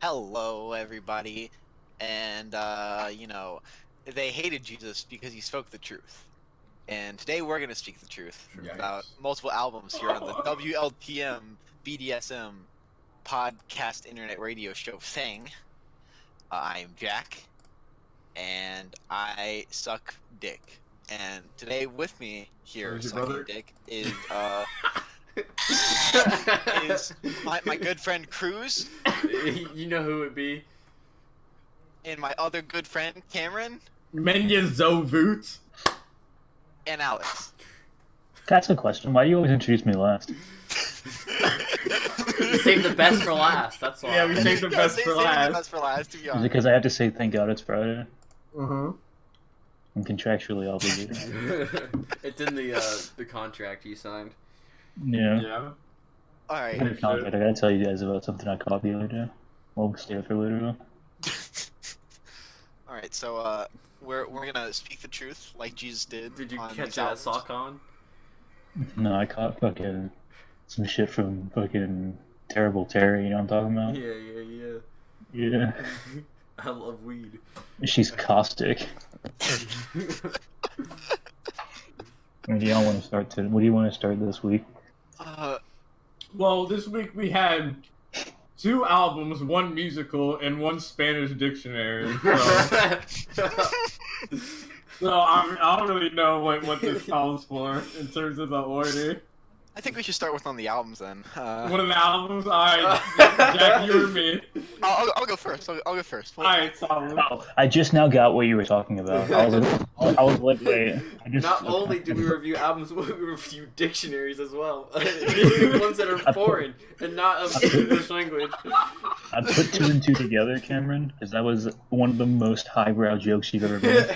Hello, everybody. And, they hated Jesus because he spoke the truth. And today we're going to speak the truth about multiple albums here on the WLTM BDSM podcast internet radio show thing. I'm Jack, and I suck dick. And today with me here sucking dick is is my good friend Cruz. You know who it be. And my other good friend Cameron. Menya Zovoot. And Alex. Can I ask a question? Why do you always introduce me last? We saved the best for last, that's why. Yeah, we saved the best for last. The best for last, to be honest. Is it because I have to say thank God it's Friday? Uh-huh. I'm contractually obligated. It's in the contract you signed. Yeah. Alright. I gotta tell you guys about something I caught the other day. We'll stay for later though. Alright, so we're gonna speak the truth like Jesus did. Did you on catch that sock on? No, I caught fucking some shit from fucking Terrible Terry, you know what I'm talking about? Yeah. Yeah. I love weed. She's caustic. What do y'all want to start What do you want to start this week? Well, this week we had 2 albums, 1 musical, and 1 Spanish dictionary. So I don't really know what this calls for in terms of the order. I think we should start with one of the albums then. One of the albums? Alright, Jack, you or me? I'll go first. I'll go first. Alright, solid. Oh, I just now got what you were talking about. I was like, wait. Not only do we review albums, we review dictionaries as well. Ones that are foreign and not of English language. I put 2 and 2 together, Cameron, because that was one of the most highbrow jokes you've ever made.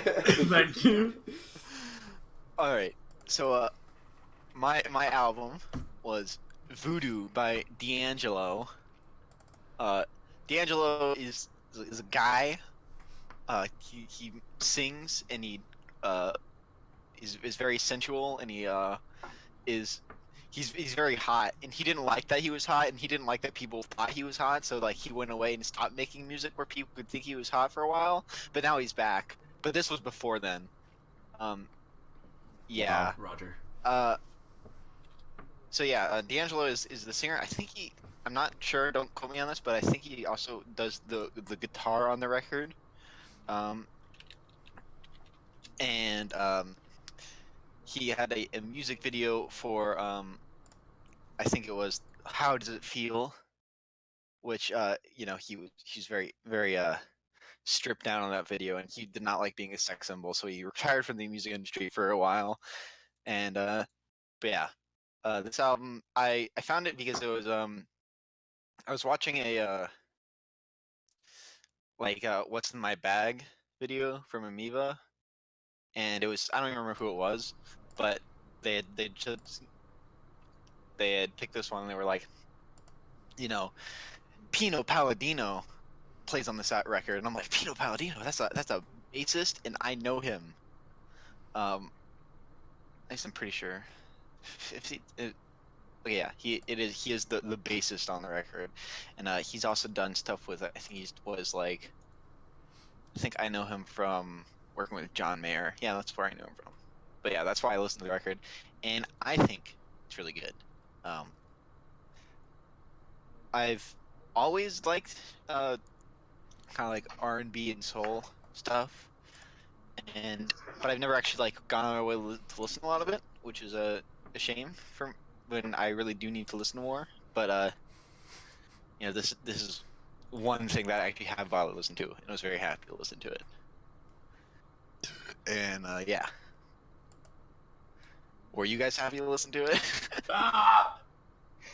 Thank you. Alright, so my album was Voodoo by D'Angelo. D'Angelo is a guy. He sings and he is very sensual, and he's very hot, and he didn't like that he was hot, and he didn't like that people thought he was hot, so like he went away and stopped making music where people could think he was hot for a while, but now he's back. But this was before then. Yeah. Roger. So yeah, D'Angelo is the singer. I'm not sure, don't quote me on this, but I think he also does the guitar on the record. He had a music video for, I think it was How Does It Feel? Which, he's very, very, stripped down on that video, and he did not like being a sex symbol, so he retired from the music industry for a while. And, but yeah. This album, I found it because it was, I was watching a, What's in My Bag video from Amoeba, and it was, I don't even remember who it was, but they had picked this one, and they were like, Pino Palladino plays on this record, and I'm like, Pino Palladino, that's a bassist, and I know him. At least I'm pretty sure. He is the bassist on the record, and he's also done stuff with, I think I know him from working with John Mayer. Yeah, that's where I know him from. But yeah, that's why I listened to the record, and I think it's really good. I've always liked kind of like R&B and soul stuff, but I've never actually gone on my way to listen to a lot of it, which is a shame from when I really do need to listen to more. But this is one thing that I actually have while I listen to, and I was very happy to listen to it. And yeah, were you guys happy to listen to it?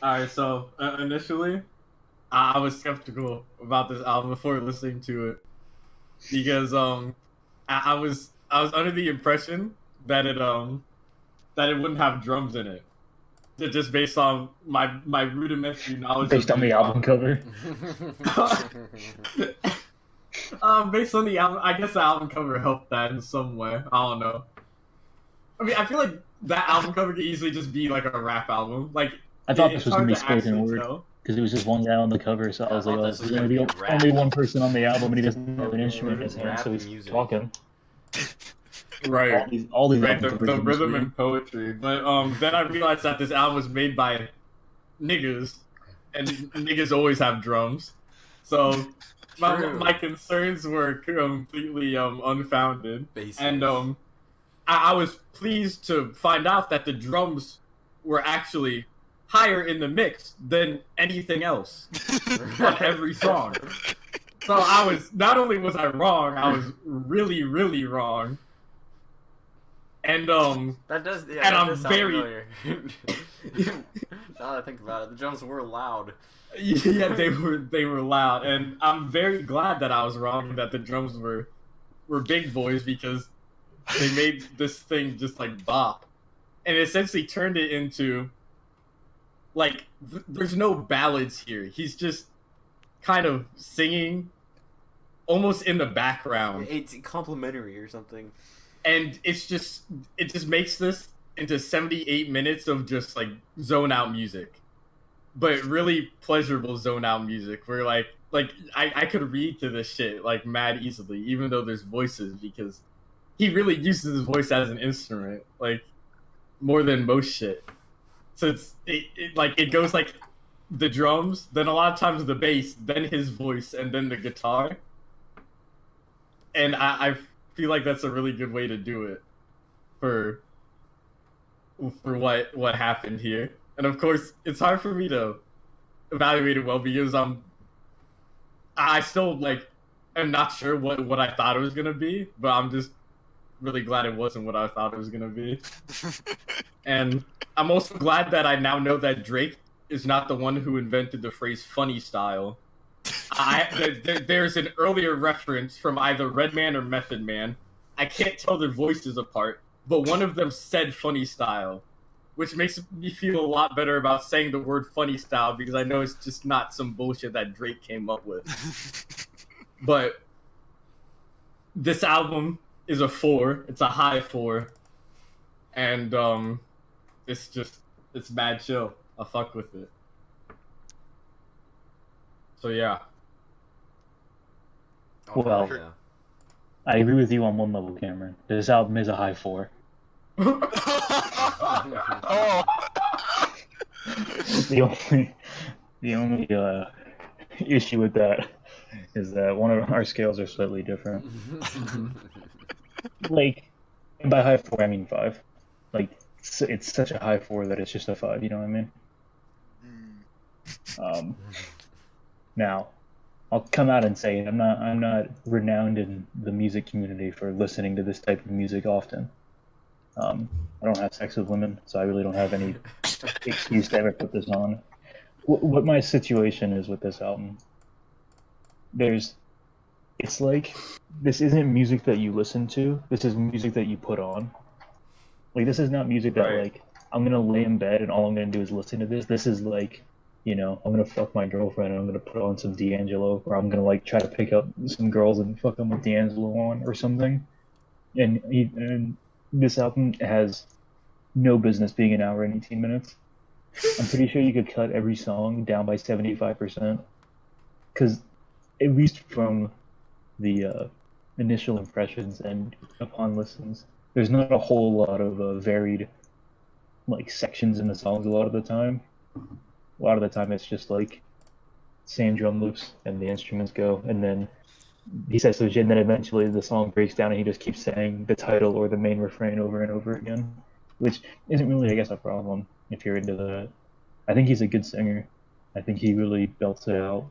Alright, so initially, I was skeptical about this album before listening to it, because I was under the impression that it wouldn't have drums in it. Just based on my rudimentary knowledge. Based on the album cover. Based on the album, I guess the album cover helped that in some way. I don't know. I mean, I feel like that album cover could easily just be like a rap album. Like, I thought this was gonna be spoken word. because it was just one guy on the cover. So I was like, thought oh, this was there's gonna only, be rap. only one person on the album, and he doesn't have an instrument in his hand, Rap so he's music. talking. Right. All these Right, albums the are rhythm weird. and poetry. But then I realized that this album was made by niggas, and niggas always have drums. So my concerns were completely unfounded. Basis. And I was pleased to find out that the drums were actually higher in the mix than anything else on every song. So I was, not only was I wrong, I was really, really wrong. And that does, yeah, and that I'm does sound very familiar. Now that I think about it, the drums were loud. Yeah, they were loud, and I'm very glad that I was wrong and that the drums were big boys, because they made this thing just like bop, and it essentially turned it into like there's no ballads here. He's just kind of singing almost in the background. It's complimentary or something. And it just makes this into 78 minutes of just like zone out music, but really pleasurable zone out music where like I could read to this shit like mad easily, even though there's voices, because he really uses his voice as an instrument, like more than most shit. So it goes like the drums, then a lot of times the bass, then his voice, and then the guitar. And I feel like that's a really good way to do it for what happened here. And of course, it's hard for me to evaluate it well, because I still like am not sure what I thought it was gonna be, but I'm just really glad it wasn't what I thought it was gonna be. And I'm also glad that I now know that Drake is not the one who invented the phrase "funny style." There's an earlier reference from either Redman or Method Man. I can't tell their voices apart, but one of them said "funny style," which makes me feel a lot better about saying the word "funny style," because I know it's just not some bullshit that Drake came up with. But this album is a 4. It's a high 4. And it's mad chill. I fuck with it. So yeah. Well, yeah. I agree with you on one level, Cameron. This album is a high 4. Oh. The only issue with that is that one of our scales are slightly different. Like, and by high 4 I mean 5. Like, it's such a high 4 that it's just a 5. You know what I mean? Now, I'll come out and say I'm not renowned in the music community for listening to this type of music often. I don't have sex with women, so I really don't have any excuse to ever put this on. What my situation is with this album, it's like, this isn't music that you listen to, this is music that you put on. Like, this is not music that, like, I'm gonna lay in bed and all I'm gonna do is listen to this. This is like, you know, I'm gonna fuck my girlfriend and I'm gonna put on some D'Angelo, or I'm gonna like try to pick up some girls and fuck them with D'Angelo on or something. And this album has no business being an hour and 18 minutes. I'm pretty sure you could cut every song down by 75%, because at least from the initial impressions and upon listens, there's not a whole lot of varied like sections in the songs. A lot of the time it's just like same drum loops and the instruments go, and then he says so, and then eventually the song breaks down and he just keeps saying the title or the main refrain over and over again, which isn't really, I guess, a problem if you're into that. I think he's a good singer. I think he really belts it out.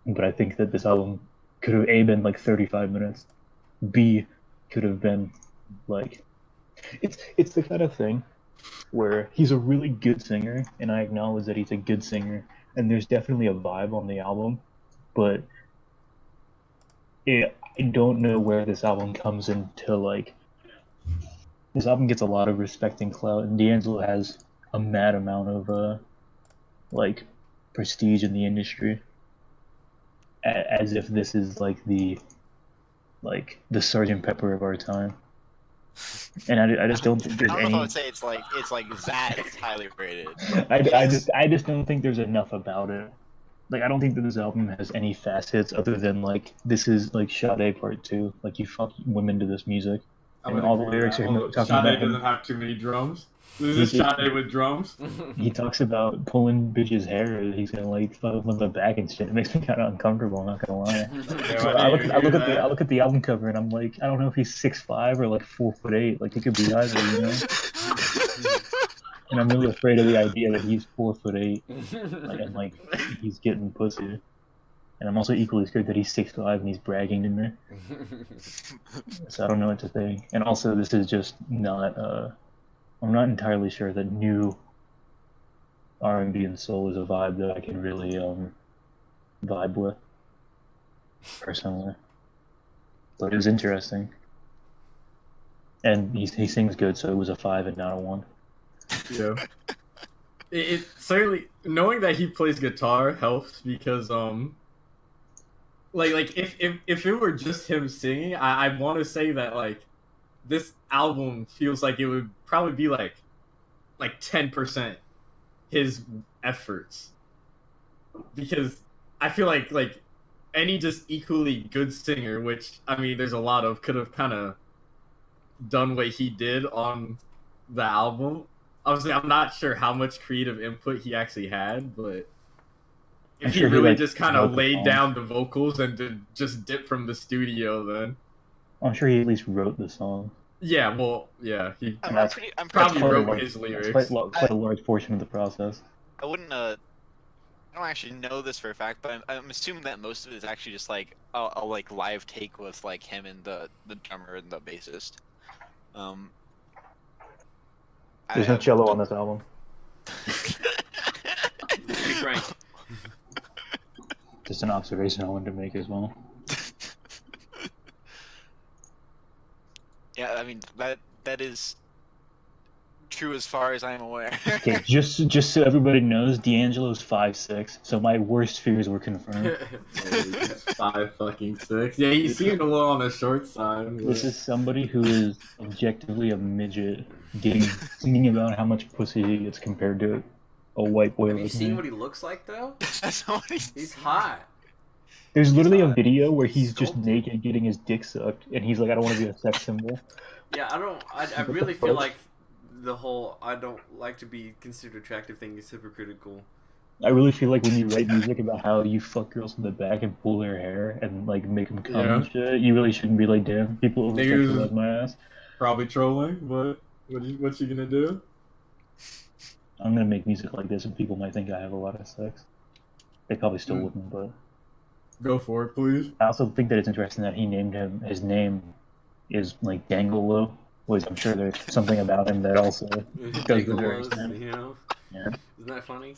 But I think that this album could have A, been like 35 minutes, B, could have been like, it's the kind of thing where he's a really good singer, and I acknowledge that he's a good singer, and there's definitely a vibe on the album, but I don't know where this album comes into, like, this album gets a lot of respect and clout, and D'Angelo has a mad amount of like prestige in the industry, as if this is like the Sgt. Pepper of our time. And I just don't think there's I don't know if I any. would say it's like that highly rated. I just don't think there's enough about it. Like, I don't think that this album has any facets other than like this is like Sade Part 2. Like, you fuck women to this music, and all the lyrics are talking Sade about him. doesn't have too many drums. This is Sade with drums. He talks about pulling bitches' hair. He's gonna like fuck them on the back and shit. It makes me kind of uncomfortable. I'm not gonna lie. So I look at the album cover and I'm like, I don't know if he's 6'5" or like 4'8". Like, it could be either, you know. And I'm really afraid of the idea that he's 4'8", like, and like he's getting pussy. And I'm also equally scared that he's 6'5" and he's bragging to me. So I don't know what to think. And also, this is just not. I'm not entirely sure that new R&B and soul is a vibe that I can really vibe with personally. But it was interesting. And he sings good, so it was a 5 and not a 1. Yeah. It certainly, knowing that he plays guitar helps because like if it were just him singing, I want to say that like this album feels like it would probably be like 10% his efforts, because I feel like any just equally good singer, which I mean there's a lot of, could have kind of done what he did on the album. Obviously, I'm not sure how much creative input he actually had, but if he really just kind of laid down the vocals and just dip from the studio, then I'm sure he at least wrote the song. Yeah, well, yeah, he I'm probably pretty wrote his lyrics. Quite a large portion of the process. I wouldn't. I don't actually know this for a fact, but I'm assuming that most of it is actually just like a like live take with like him and the drummer and the bassist. There's no cello on this album. Be frank. Just an observation I wanted to make as well. Yeah, I mean that is true as far as I'm aware. Okay, just so everybody knows, D'Angelo's 5'6", so my worst fears were confirmed. 5'6". Yeah, he seemed a little on the short side. But... This is somebody who is objectively a midget, singing about how much pussy he gets compared to a white boy. Have you seen what he looks like though? He's hot. There's literally a video where he's just naked getting his dick sucked, and he's like, I don't want to be a sex symbol. Yeah, I really feel like the whole I don't like to be considered attractive thing is hypocritical. I really feel like when you write music about how you fuck girls in the back and pull their hair and like make them come and shit, you really shouldn't be like, damn, people love my ass. Probably trolling, but what's you gonna do? I'm gonna make music like this and people might think I have a lot of sex. They probably still wouldn't, but... Go for it, please. I also think that it's interesting that he named him, his name is like Dangolo, which I'm sure there's something about him that also goes with their extent. You know? Yeah. Isn't that funny?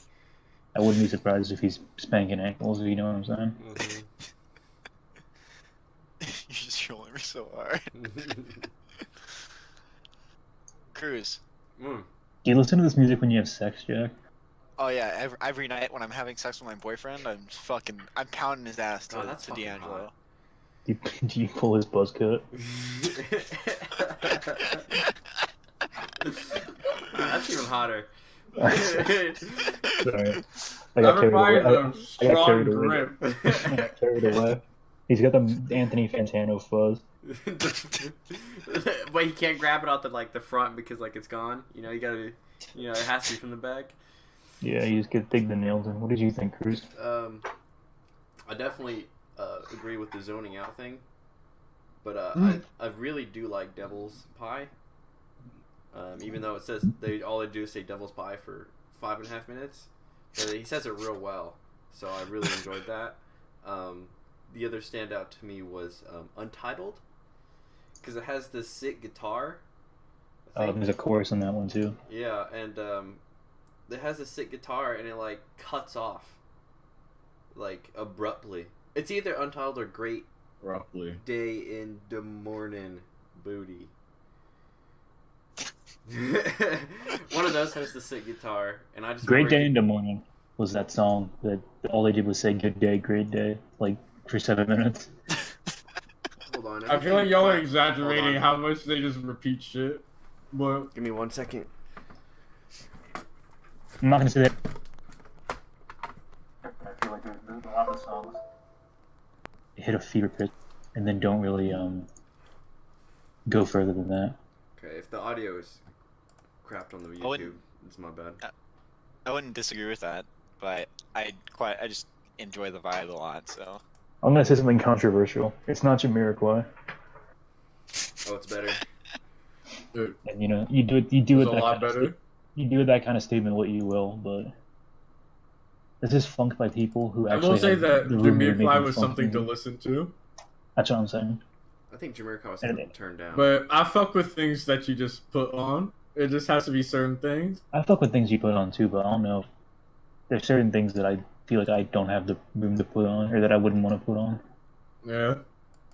I wouldn't be surprised if he's spanking ankles, if you know what I'm saying. Mm-hmm. You're just trolling me so hard. Cruz. Mm. Do you listen to this music when you have sex, Jack? Oh yeah, every night when I'm having sex with my boyfriend, I'm pounding his ass to D'Angelo. Do you pull his buzz cut? That's even hotter. Sorry. I got carried away. He's got the Anthony Fantano fuzz. But he can't grab it out the front because it's gone. You know, you gotta, it has to be from the back. Yeah, you just get dig the nails in. What did you think, Cruz? I definitely agree with the zoning out thing, but I really do like Devil's Pie. Even though it says all they do is say Devil's Pie for 5.5 minutes, but he says it real well, so I really enjoyed that. The other standout to me was Untitled, because it has this sick guitar. There's a chorus in that one too. Yeah, and it has a sick guitar, and it cuts off abruptly. It's either Untitled or Great Roughly Day in the Morning Booty. One of those has the sick guitar, and I just Great Day in the Morning was that song that all they did was say good day, great day, for 7 minutes. Hold on, I feel like y'all are exaggerating how much they just repeat shit. But give me 1 second. I'm not gonna say that. I feel like there's a lot of songs hit a fever pitch and then don't really go further than that. Okay, if the audio is crapped on the YouTube, it's my bad. I wouldn't disagree with that, but I just enjoy the vibe a lot. So I'm gonna say something controversial. It's not Jamiroquai. Oh, it's better. dude, And you know, you do it a lot better. You do that kind of statement what you will, but this is funk by people who I actually. will say that Jamiroquai was funk something music. to listen to. That's what I'm saying. I think Jamiroquai was something to turn down. But I fuck with things that you just put on. It just has to be certain things. I fuck with things you put on too, but I don't know. There's certain things that I feel like I don't have the room to put on, or that I wouldn't want to put on. Yeah.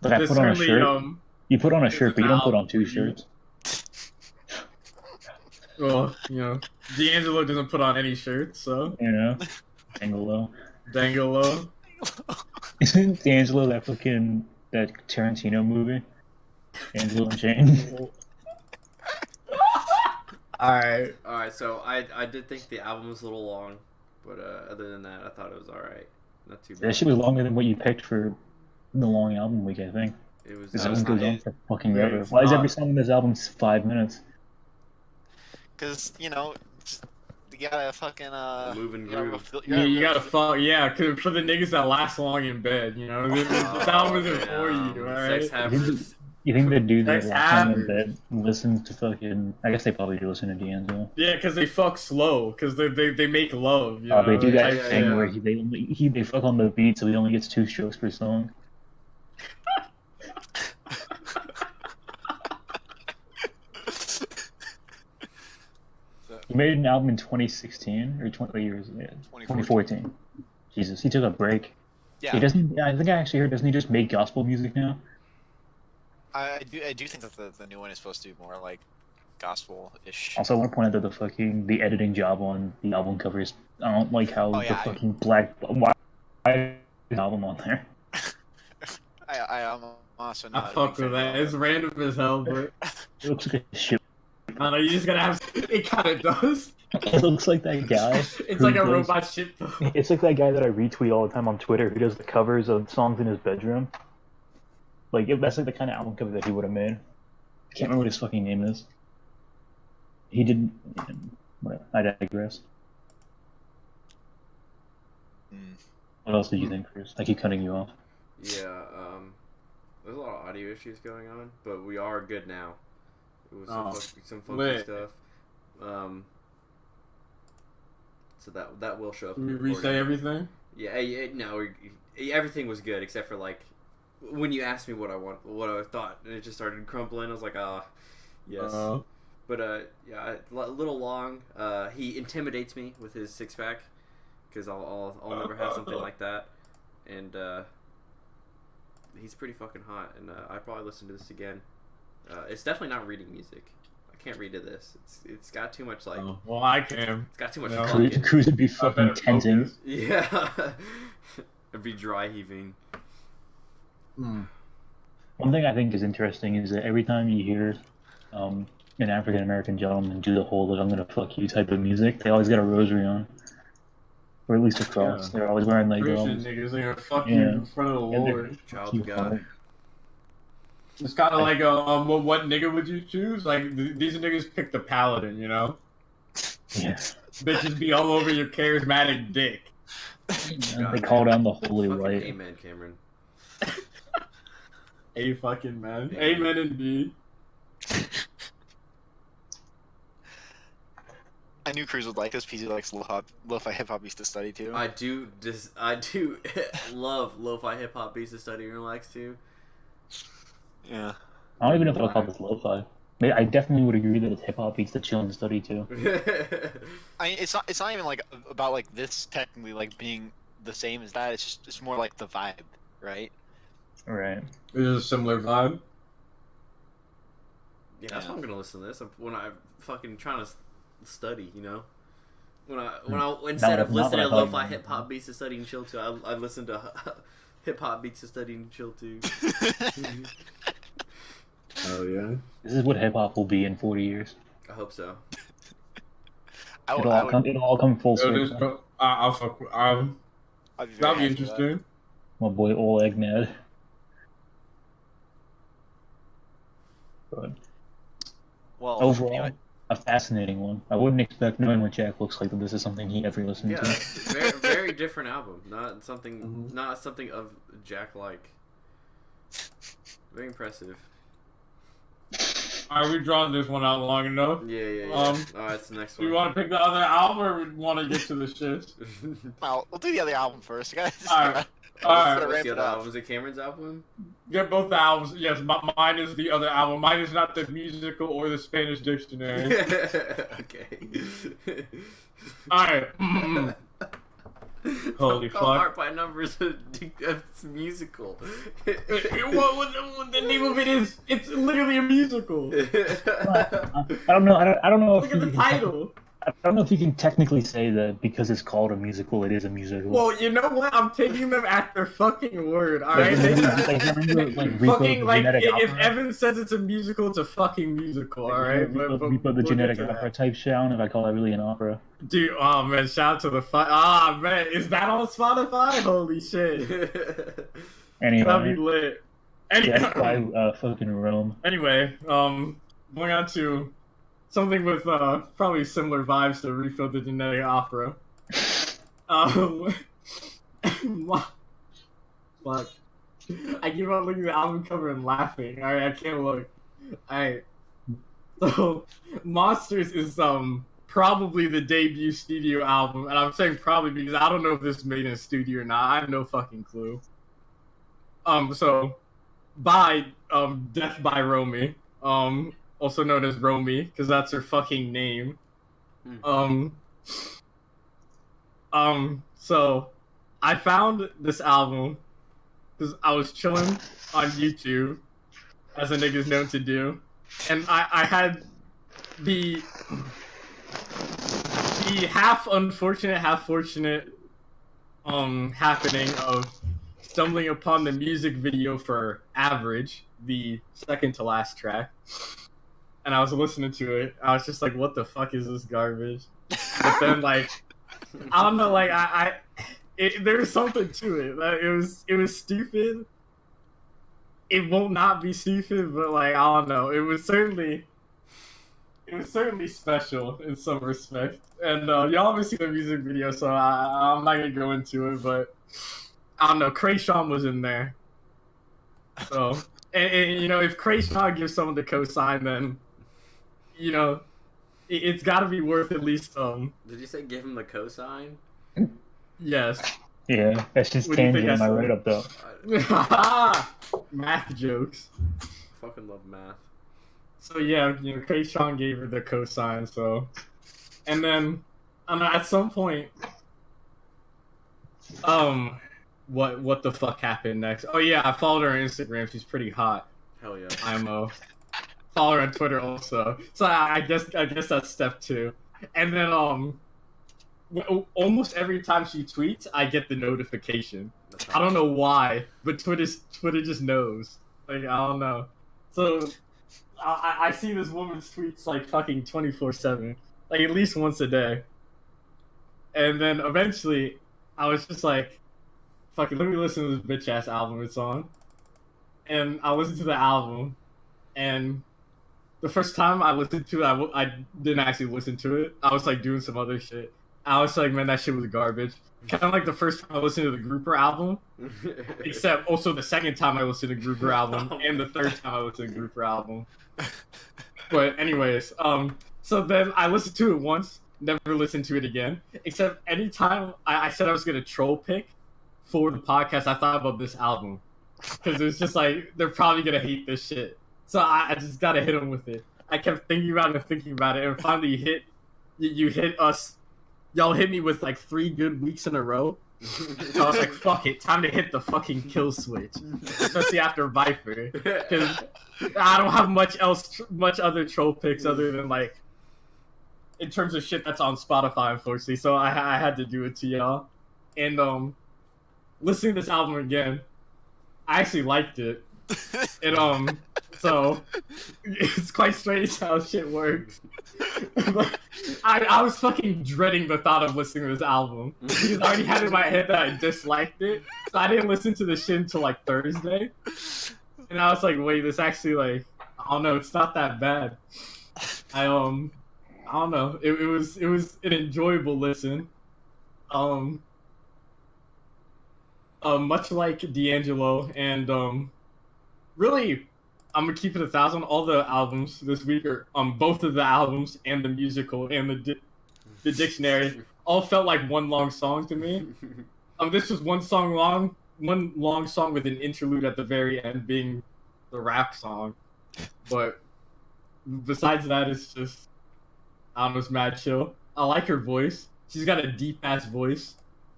Like I put on a shirt. You put on a shirt, but you don't put on two shirts. Well, you know, D'Angelo doesn't put on any shirts, so. You know, D'Angelo. D'Angelo. Isn't D'Angelo that Tarantino movie? D'Angelo and Jane. Alright. Alright, so I did think the album was a little long, but other than that, I thought it was alright. Not too bad. That shit was longer than what you picked for the long album week, I think. It was. This album goes on for fucking Yeah, ever. it's Why is not. every song in this album 5 minutes? because you know, you gotta fucking Move and you gotta groove. You gotta fuck, yeah, cause for the niggas that last long in bed, you know, this album isn't for you, alright? Sex Hammers. You think the dudes that Sex last time in happens. bed listen to fucking? I guess they probably do listen to D'Angelo. Yeah, cause they fuck slow, cause they make love, you know? They do that Yeah, thing yeah. where they fuck on the beat, so he only gets 2 strokes per song. He made an album in 2016 or 20 years, yeah, 2014. Jesus, he took a break. yeah. He doesn't. I think I actually heard. Doesn't he just make gospel music now? I do think that the new one is supposed to be more like gospel-ish. Also, I want to point out that the editing job on the album covers. I don't like how Oh, the yeah, fucking black. Why is the album on there? I'm also not. I a fuck big with fan that. of It's random as hell, but It looks like a shit. I don't know, you just gotta have. It kind of does. It looks like that guy. It's who like a does- robot shit. It's like that guy that I retweet all the time on Twitter who does the covers of songs in his bedroom. Like that's like the kind of album cover that he would have made. I can't remember what his fucking name is. He didn't. Whatever. I digress. Hmm. What else did you think, Chris? I keep cutting you off. Yeah, there's a lot of audio issues going on, but we are good now. It was some funky lit. stuff. So that will show up. Can in we the reset recording. everything? Yeah, no, everything was good except for like when you asked me what I thought, and it just started crumpling. I was like, yes. But yeah, a little long. He intimidates me with his 6-pack because I'll never have something like that, and he's pretty fucking hot. And I probably listen to this again. It's definitely not reading music. I can't read to this. It's got too much like. Well, I can. It's got too much. No. fucking- Cruz would be I fucking better tenting. focus. Yeah. It'd be dry heaving. One thing I think is interesting is that every time you hear an African American gentleman do the whole like I'm gonna fuck you type of music, they always got a rosary on, or at least a cross. Yeah. They're always wearing like Christian niggas, they're gonna fuck you Yeah. in front of the Lord. Child of God. It's kind of like, what nigga would you choose? Like, these niggas pick the paladin, you know? Yeah. Bitches be all over your charismatic dick. They call down the holy Fucking light. amen, Cameron. A fucking man. Yeah. Amen indeed. I knew Cruz would like this because he likes lo-fi hip-hop used to study too. I do love lo-fi hip-hop beats to study and relax to. Yeah. I don't even know if I'll call this lo-fi. I definitely would agree that it's hip hop beats to chill and study too. I mean, it's not even like about like this technically like being the same as that. It's more like the vibe, right? Right. This is a similar vibe. Yeah, that's why I'm gonna listen to this. When I'm fucking trying to study, you know. When I instead of Not listening to what I thought lo-fi you meant. hip hop beats to study and chill to, I listen to hip hop beats to study and chill to. Oh yeah. This is what hip hop will be in 40 years. I hope so. It'll all come full circle. I'll fuck. That'll be interesting. My boy Oleg Ned. But overall, anyway. A fascinating one. I wouldn't expect, knowing what Jack looks like, that this is something he ever listened to. Yeah, very different album. Not something of Jack like. Very impressive. Alright, we drawn this one out long enough. Yeah. Alright, it's the next one. Do you want to pick the other album, or we want to get to the shit? Well, we'll do the other album first, guys. Alright. What's the other album? Is it Cameron's album? Get both the albums. Yes, mine is the other album. Mine is not the musical or the Spanish dictionary. Okay. Alright. Holy fuck. Heart by Numbers, it's musical. The name of it is, it's literally a musical. I don't know. I don't know. Look at the title. I don't know if you can technically say that because it's called a musical, it is a musical. Well, you know what? I'm taking them at their fucking word. All right. If Evan says it's a musical, it's a fucking musical. All right. Repo the genetic opera type sound. If I call that really an opera. Dude, oh man, shout out to the man, is that on Spotify? Holy shit. Anyway, that'd be lit. Anyway, by fucking Rome. Anyway, going on to something with probably similar vibes to Refill the Genetic Opera. Fuck. I keep on looking at the album cover and laughing. Alright, I can't look. Alright. So, Monsters is probably the debut studio album, and I'm saying probably because I don't know if this is made in a studio or not. I have no fucking clue. So, by DeathbyRomy, also known as Romy, because that's her fucking name. So I found this album because I was chilling on YouTube, as a nigga's known to do, and I had the half unfortunate, half fortunate happening of stumbling upon the music video for Average, the second to last track. And I was listening to it. I was just like, what the fuck is this garbage? But then, like, I don't know, like, there's something to it. Like, it was stupid. It won't not be stupid, but, like, I don't know. It was certainly special in some respect. And y'all haven't seen the music video, so I'm not gonna go into it, but I don't know. Krayshawn was in there. So, and you know, if Krayshawn gives someone the cosign, then, you know, it's got to be worth at least. Did you say give him the cosign? Yes. Yeah, that's just tangent in my write-up, though. Math jokes. Fucking love math. So yeah, you know, Krayshawn gave her the cosign. So, and then, at some point, what the fuck happened next? Oh yeah, I followed her on Instagram. She's pretty hot. Hell yeah. IMO. Follow her on Twitter also. So I guess that's step 2. And then almost every time she tweets, I get the notification. I don't know why, but Twitter just knows. Like, I don't know. So I see this woman's tweets like fucking 24/7, like at least once a day. And then eventually, I was just like, fucking, let me listen to this bitch ass album it's on. And I listened to the album, and the first time I listened to it, I didn't actually listen to it. I was like doing some other shit. I was like, man, that shit was garbage. Kind of like the first time I listened to the Grouper album, except also the second time I listened to the Grouper album, and the third time I listened to the Grouper album. But anyways, so then I listened to it once, never listened to it again, except anytime I said I was going to troll pick for the podcast, I thought about this album. Because it was just like, they're probably going to hate this shit. So I just got to hit them with it. I kept thinking about it, and finally you hit us. Y'all hit me with like 3 good weeks in a row. So I was like, fuck it, time to hit the fucking kill switch. Especially after Viper. Because I don't have much other troll picks other than like, in terms of shit that's on Spotify, unfortunately. So I had to do it to y'all. And listening to this album again, I actually liked it. And So it's quite strange how shit works. But I was fucking dreading the thought of listening to this album because I already had in my head that I disliked it, so I didn't listen to the shit until like Thursday. And I was like, wait, this actually like I don't know, it's not that bad. I don't know. It was an enjoyable listen. Much like D'Angelo and really, I'm gonna keep it 1,000. All the albums this week are both of the albums and the musical and the dictionary all felt like one long song to me. This was one long song with an interlude at the very end being the rap song. But besides that, it's just I don't know, it's mad chill. I like her voice. She's got a deep ass voice.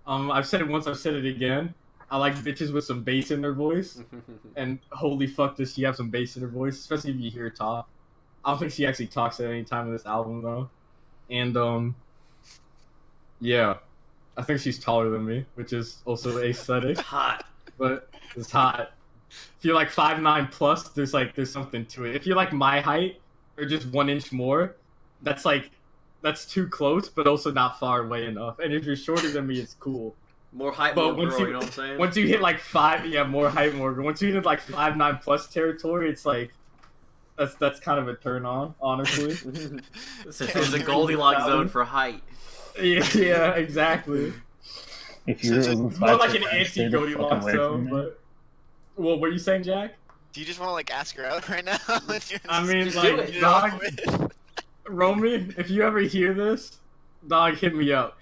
I've said it once, I've said it again. I like bitches with some bass in their voice. And holy fuck, does she have some bass in her voice, especially if you hear her talk. I don't think she actually talks at any time in this album though. And yeah. I think she's taller than me, which is also aesthetic. Hot. But it's hot. If you're like 5'9" plus, there's something to it. If you're like my height or just 1 inch more, that's too close, but also not far away enough. And if you're shorter than me, it's cool. More height, more girl, you know what I'm saying? Once you hit like more height, more girl. Once you hit like 5'9" plus territory, it's like that's kind of a turn on, honestly. It's a Goldilocks zone for height. Yeah, exactly. If you're it's more like an anti-Goldilocks zone, but what were you saying, Jack? Do you just want to like ask her out right now? I mean, like, dog, Romy, if you ever hear this, dog, hit me up.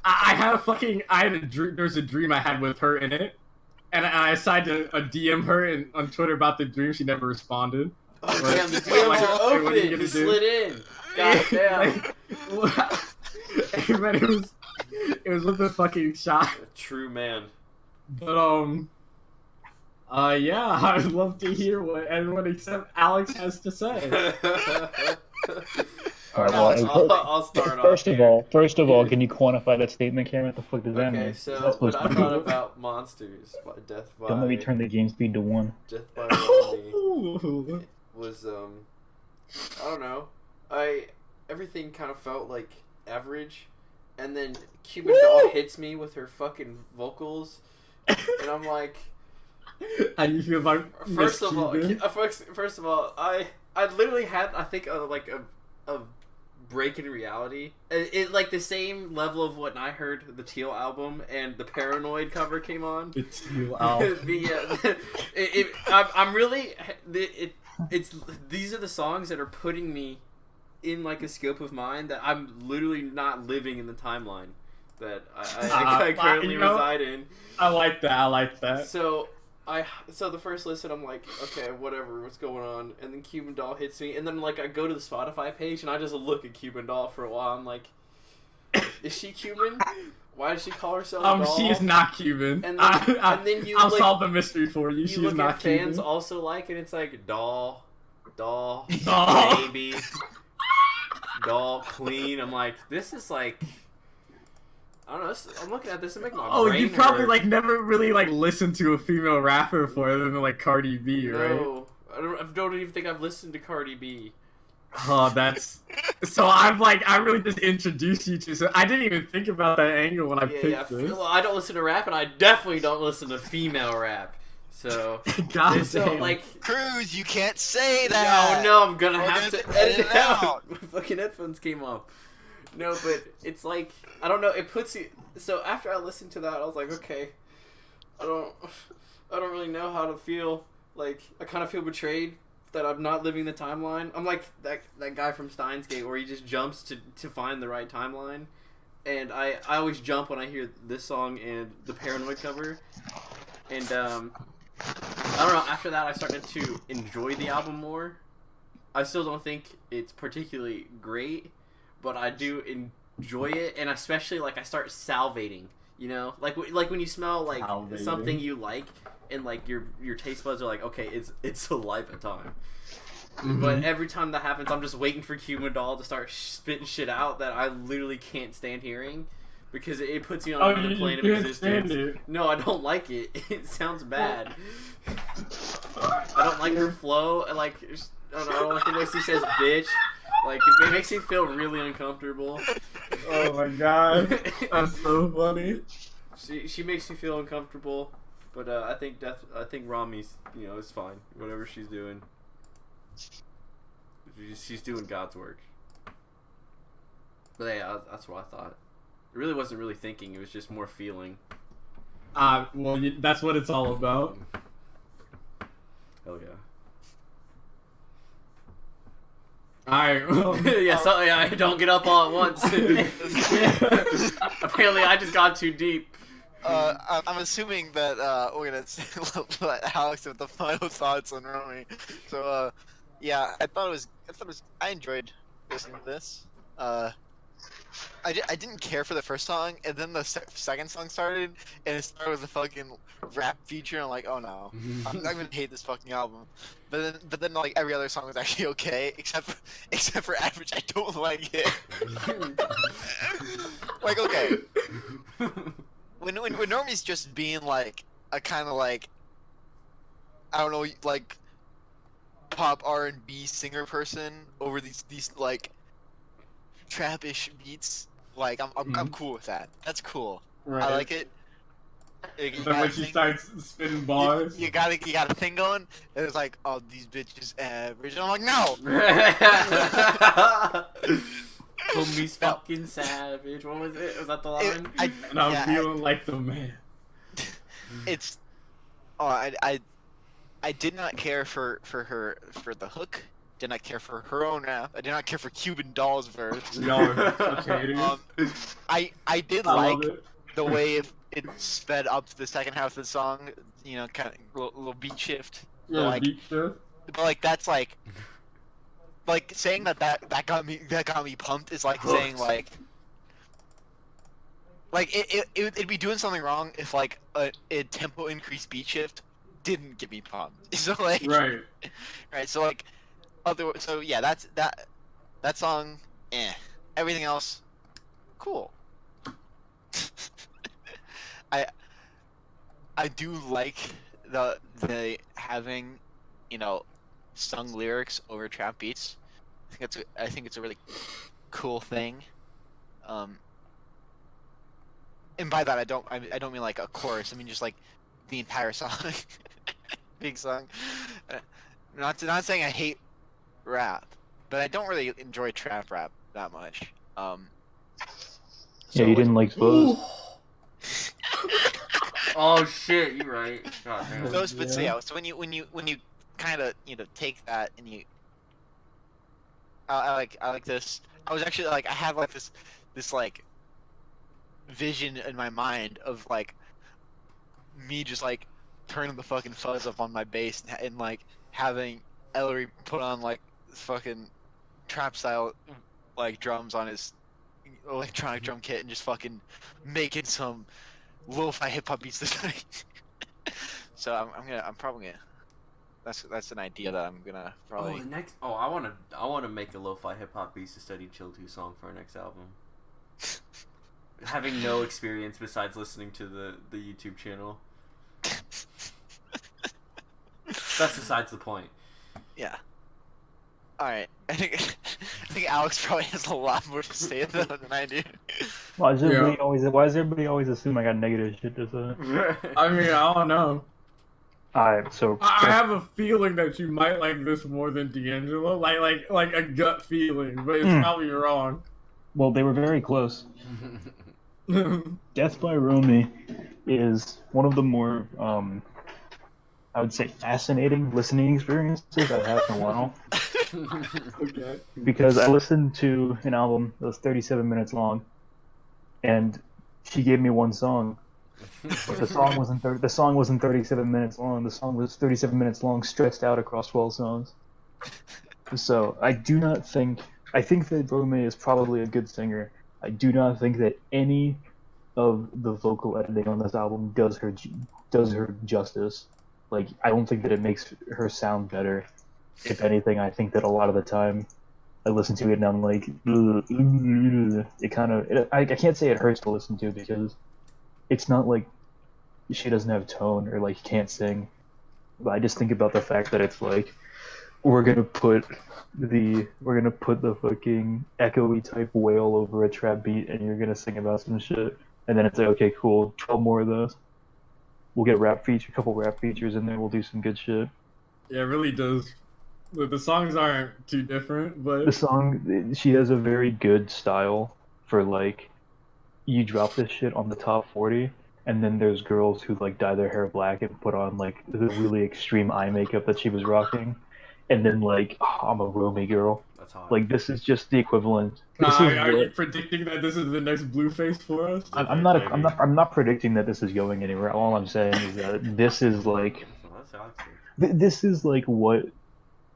I had a dream. There's a dream I had with her in it, and I decided to DM her on Twitter about the dream. She never responded. Oh damn, the DMs are open. You slid in. God damn. Hey, man, it was with a fucking shot. A true man. But yeah, I'd love to hear what everyone except Alex has to say. All right, well, I'll start off. First of all, can you quantify that statement, Cameron? What the fuck does that mean? Okay, so what I thought about Monsters by Death by... Don't let me turn the game speed to 1. DeathbyRomy was, I don't know. Everything kind of felt like average, and then Cuban Doll hits me with her fucking vocals, and I'm like... How do you feel about First of all, I literally had, I think, a break in reality. It like the same level of when I heard the Teal album and the Paranoid cover came on. The Teal album. I'm really these are the songs that are putting me in like a scope of mind that I'm literally not living in the timeline that I currently reside in. I like that. So the first listen, I'm like, okay, whatever, what's going on? And then Cuban Doll hits me, and then like I go to the Spotify page and I just look at Cuban Doll for a while. I'm like, is she Cuban? Why does she call herself Doll? She is not Cuban. And then I'll solve the mystery for you. She's not Cuban. Fans also like, and it's like Doll, baby, Doll, Queen. I'm like, this is like. I don't know. I'm looking at this and making my brain you probably hurt. like never really like listened to a female rapper before, other than like Cardi B, right? No, I don't even think I've listened to Cardi B. Oh, that's so. I really just introduced you to. So I didn't even think about that angle when I picked this. Well, I don't listen to rap, and I definitely don't listen to female rap. So, like Cruz, you can't say that. No, I'm gonna have to edit it out. My fucking headphones came off. No, but it's like, I don't know, it puts you, so after I listened to that, I was like, okay, I don't really know how to feel, like, I kind of feel betrayed that I'm not living the timeline. I'm like that guy from Steins Gate where he just jumps to find the right timeline, and I always jump when I hear this song and the Paranoid cover, and, I don't know, after that I started to enjoy the album more. I still don't think it's particularly great, but I do enjoy it, and especially like I start salivating, you know, like when you smell like something you like, and like your taste buds are like, okay, it's a life of time. Mm-hmm. But every time that happens, I'm just waiting for Cuban Doll to start spitting shit out that I literally can't stand hearing, because it puts you on a plane of existence. No, I don't like it. It sounds bad. I don't like her flow. I like, I don't like the way she says bitch. Like, it makes me feel really uncomfortable. Oh my god, that's so funny. She makes me feel uncomfortable, but I think Romy's, is fine. Whatever she's doing, she's doing God's work. But yeah, that's what I thought. It really wasn't really thinking. It was just more feeling. Well, that's what it's all about. Hell yeah. Alright, well, I don't get up all at once. Apparently, I just got too deep. I'm assuming that we're gonna let Alex with the final thoughts on Romy. So, yeah, I enjoyed listening to this. I didn't care for the first song, and then the second song started, and it started with a fucking rap feature, and I'm like, oh no, I'm gonna hate this fucking album. But then like every other song was actually okay, except for Average. I don't like it. Like, okay, when Normie's just being like a kind of like, I don't know, like pop R&B singer person over these like trap-ish beats, like I'm cool with that. That's cool. Right. I like it. But when she starts spinning bars, you got a thing going, and it's like, oh, these bitches average. And I'm like, no. Homie's fucking savage. What was it? Was that the line? And I'm feeling like the man. It's. Oh, I did not care for the hook. Did not care for her own rap. I did not care for Cuban Doll's verse. I did like the way it sped up to the second half of the song. Kind of little beat shift. Yeah, like, beat shift. But like that's like saying that got me pumped is like saying like it'd be doing something wrong if like a tempo increase beat shift didn't get me pumped. So like right. So like. So yeah, that song, everything else, cool. I do like the having, sung lyrics over trap beats. I think it's a really cool thing. And by that I don't mean like a chorus. I mean just like the entire song, big song. Not saying I hate rap, but I don't really enjoy trap rap that much. You didn't like those. Oh shit, you're right. God, those, but so yeah. So when you kind of take that and you, I like this. I was actually like I have like this like vision in my mind of like me just like turning the fucking fuzz up on my bass and like having Ellery put on like fucking trap style like drums on his electronic drum kit and just fucking making some lo-fi hip hop beats this night. So I'm probably gonna that's an idea that I'm gonna probably I wanna make a lo-fi hip hop beats to study Chill 2 song for our next album. Having no experience besides listening to the YouTube channel. That's besides the point. Yeah. All right. I think Alex probably has a lot more to say though than I do. Why does everybody always assume I got negative shit to say? I mean, I don't know. Alright, so I have a feeling that you might like this more than D'Angelo, like a gut feeling, but it's probably wrong. Well, they were very close. DeathbyRomy is one of the more I would say fascinating listening experiences I've had in a while. Okay. Because I listened to an album that was 37 minutes long, and she gave me one song. But the song wasn't 37 minutes long. The song was 37 minutes long, stretched out across 12 songs. So I think that Romy is probably a good singer. I do not think that any of the vocal editing on this album does her justice. Like, I don't think that it makes her sound better. If anything, I think that a lot of the time I listen to it and I'm like, I can't say it hurts to listen to because it's not like she doesn't have tone or like can't sing. But I just think about the fact that it's like we're gonna put the fucking echoey type wail over a trap beat, and you're gonna sing about some shit, and then it's like, okay, cool, 12 more of those. We'll get a couple rap features in there. We'll do some good shit. Yeah, it really does. The songs aren't too different, but The song, she has a very good style for like, you drop this shit on the top 40, and then there's girls who like dye their hair black and put on like the really extreme eye makeup that she was rocking, and then like, oh, I'm a Romy girl. That's hot. Like, this is just the equivalent. are you predicting that this is the next Blueface for us? I'm not predicting that this is going anywhere. All I'm saying is that this is like, this is like what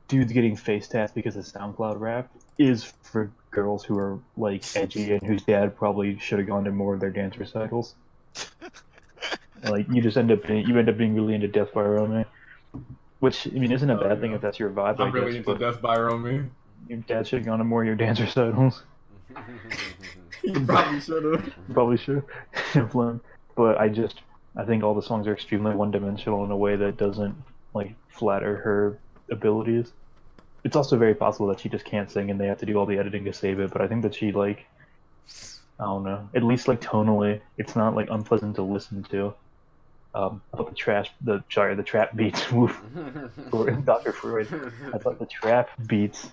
dudes getting face tats because of SoundCloud rap is for girls who are like edgy and whose dad probably should have gone to more of their dance recitals. Like, you just end up being really into DeathbyRomy, which, I mean, isn't a bad thing if that's your vibe. I'm really into DeathbyRomy. Your dad should have gone to more of your dance recitals. You probably should have. Probably should have. But I think all the songs are extremely one-dimensional in a way that doesn't like flatter her abilities. It's also very possible that she just can't sing and they have to do all the editing to save it, but I think that she, like, I don't know, at least like tonally, it's not like unpleasant to listen to. I thought the trap beats for Dr. Freud. I thought the trap beats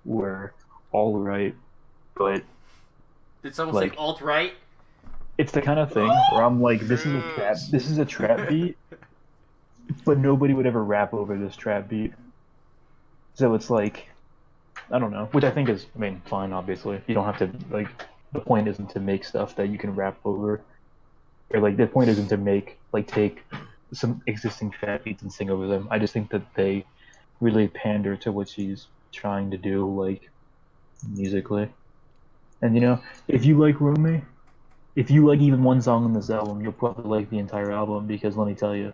were all right, but did someone say alt right? It's the kind of thing where I'm like, this is a trap beat, but nobody would ever rap over this trap beat. So it's like, I don't know, which I think is, I mean, fine, obviously. You don't have to, like, the point isn't to make stuff that you can rap over. Or, like, the point isn't to make, like, take some existing trap beats and sing over them. I just think that they really pander to what she's trying to do, like, musically. And, you know, if you like Romy, if you like even one song on this album, you'll probably like the entire album, because let me tell you,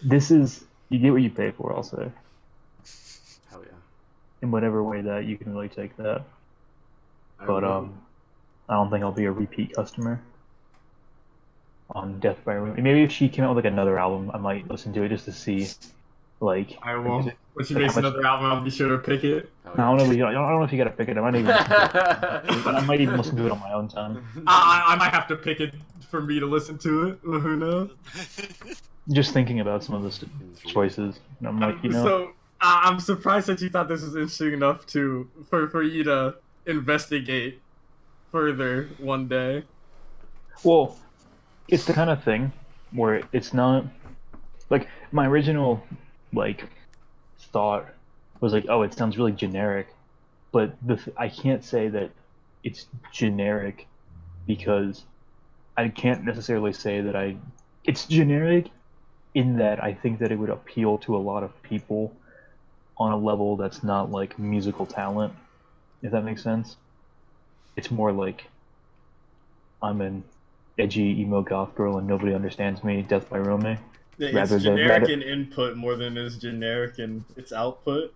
this is, you get what you pay for, I'll say. Hell yeah. In whatever way that you can really take that. But I don't think I'll be a repeat customer on DeathbyRomy. Maybe if she came out with like another album, I might listen to it just to see, like. I won't. When she makes another album, I'll be sure to pick it. I don't know if you gotta pick it. I might even but I might even listen to it on my own time. I might have to pick it for me to listen to it. Who knows? Just thinking about some of the choices, and I'm like, you know. So I'm surprised that you thought this was interesting enough for you to investigate further one day. Well, it's the kind of thing where it's not like my original like thought was like, oh, it sounds really generic, but I can't say that it's generic because I can't necessarily say that it's generic in that I think that it would appeal to a lot of people on a level that's not like musical talent, if that makes sense. It's more like I'm an edgy emo goth girl and nobody understands me, DeathbyRomy. Yeah, it's generic in input more than it's generic in its output.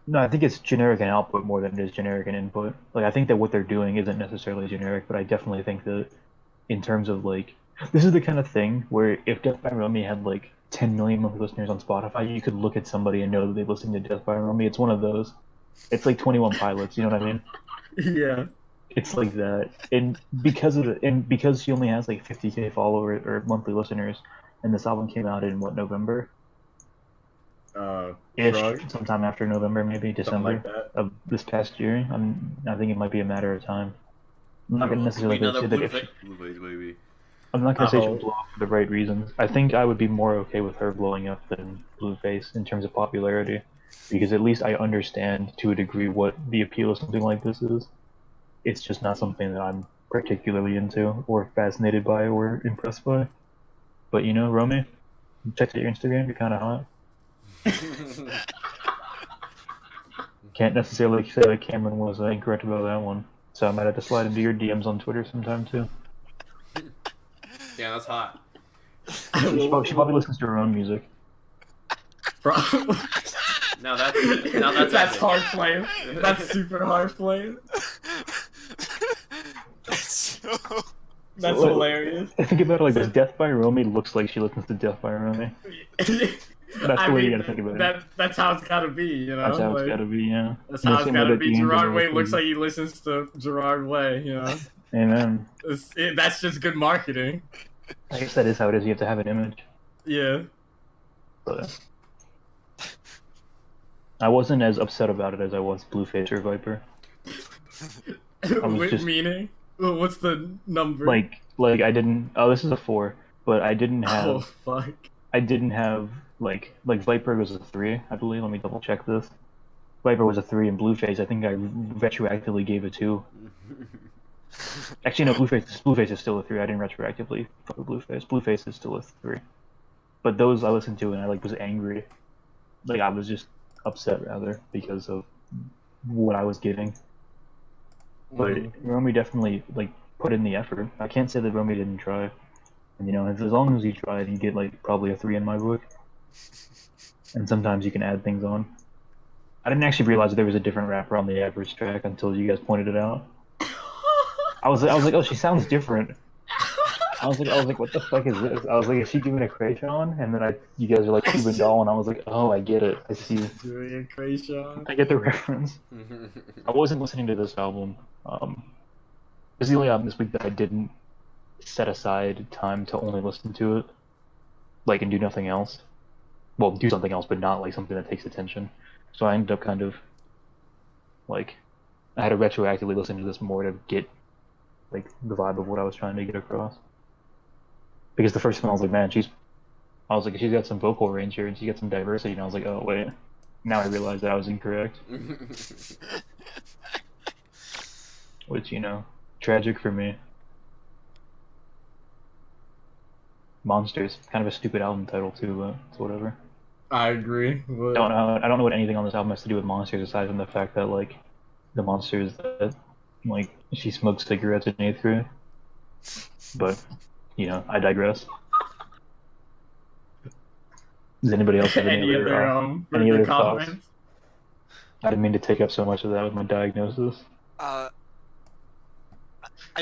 No, I think it's generic in output more than it is generic in input. Like, I think that what they're doing isn't necessarily generic, but I definitely think that in terms of like, this is the kind of thing where if DeathbyRomy had like 10 million monthly listeners on Spotify, you could look at somebody and know that they listen to DeathbyRomy. It's one of those. It's like 21 Pilots, you know what I mean? Yeah. It's like that, and because she only has like 50K followers or monthly listeners, and this album came out in what, November? Sometime after November, maybe December like that. of this past year. I think it might be a matter of time. I'm not gonna necessarily say that I'm not gonna say she'll blow up for the right reasons. I think I would be more okay with her blowing up than Blueface in terms of popularity, because at least I understand to a degree what the appeal of something like this is. It's just not something that I'm particularly into or fascinated by or impressed by. But you know, Romy, check out your Instagram, you're kind of hot. Can't necessarily say that Cameron was incorrect about that one. So I might have to slide into your DMs on Twitter sometime too. Yeah, that's hot. She probably listens to her own music. Now that's hard playing. That's super hard playing. That's hilarious. Think about it like this: DeathbyRomy looks like she listens to DeathbyRomy. That's the way you gotta think about it. That's how it's gotta be, you know. That's how it's like, gotta be, yeah. That's how it's gotta be. Gerard Way looks like he listens to Gerard Way, you know. Amen. That's just good marketing. I guess that is how it is. You have to have an image. Yeah. But I wasn't as upset about it as I was Blueface or Viper. Meaning? What's the number? Like I didn't. Oh, this is a 4, but I didn't have. Oh fuck. I didn't have like Viper was a 3, I believe. Let me double check this. Viper was a 3, and Blueface I think I retroactively gave a 2. Actually, no, Blueface is still a 3. I didn't retroactively fuck with Blueface. Blueface is still a 3. But those I listened to and I was angry. Like I was just upset rather because of what I was getting. But Romy definitely put in the effort. I can't say that Romy didn't try. And as long as you tried, you get probably a 3 in my book. And sometimes you can add things on. I didn't actually realize that there was a different rapper on the average track until you guys pointed it out. I was like, oh, she sounds different. I was like, what the fuck is this? I was like, is she doing a Krayshawn? And then you guys are like Cuban Doll, and I was like, oh, I get it. I see. Doing a Krayshawn. I get the reference. I wasn't listening to this album. This is the only album this week that I didn't set aside time to only listen to it, and do nothing else. Well, do something else, but not something that takes attention. So I ended up kind of I had to retroactively listen to this more to get the vibe of what I was trying to get across. Because the first time I was like, man, she's got some vocal range here and she got some diversity, and I was like, oh wait, now I realized that I was incorrect. Which tragic for me. Monsters, kind of a stupid album title too, but it's whatever. I agree. But... I don't know what anything on this album has to do with monsters aside from the fact that the monsters that she smokes cigarettes in 8th grade. But I digress. Does anybody else have any other thoughts? I didn't mean to take up so much of that with my diagnosis. I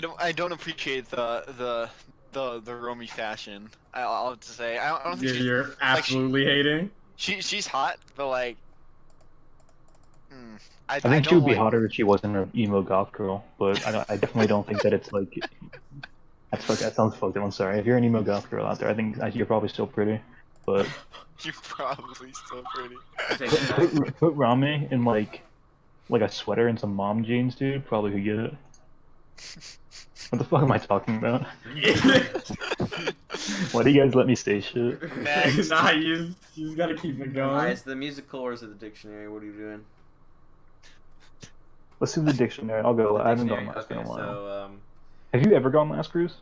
don't appreciate the Romy fashion. I'll have to say I don't think you're absolutely hating. She's hot, but I think she would be hotter if she wasn't an emo goth girl. But I definitely don't think that it's that sounds fucked up. I'm sorry. If you're an emo goth girl out there, I think you're probably still pretty. But you're probably still pretty. Put Rami in a sweater and some mom jeans, dude. Probably could get it. What the fuck am I talking about? Why do you guys let me say shit? Nah, you gotta keep it going. Is the musical or is it the dictionary? What are you doing? Let's do the dictionary. I'll go. I haven't gone last in a while. So, have you ever gone last cruise?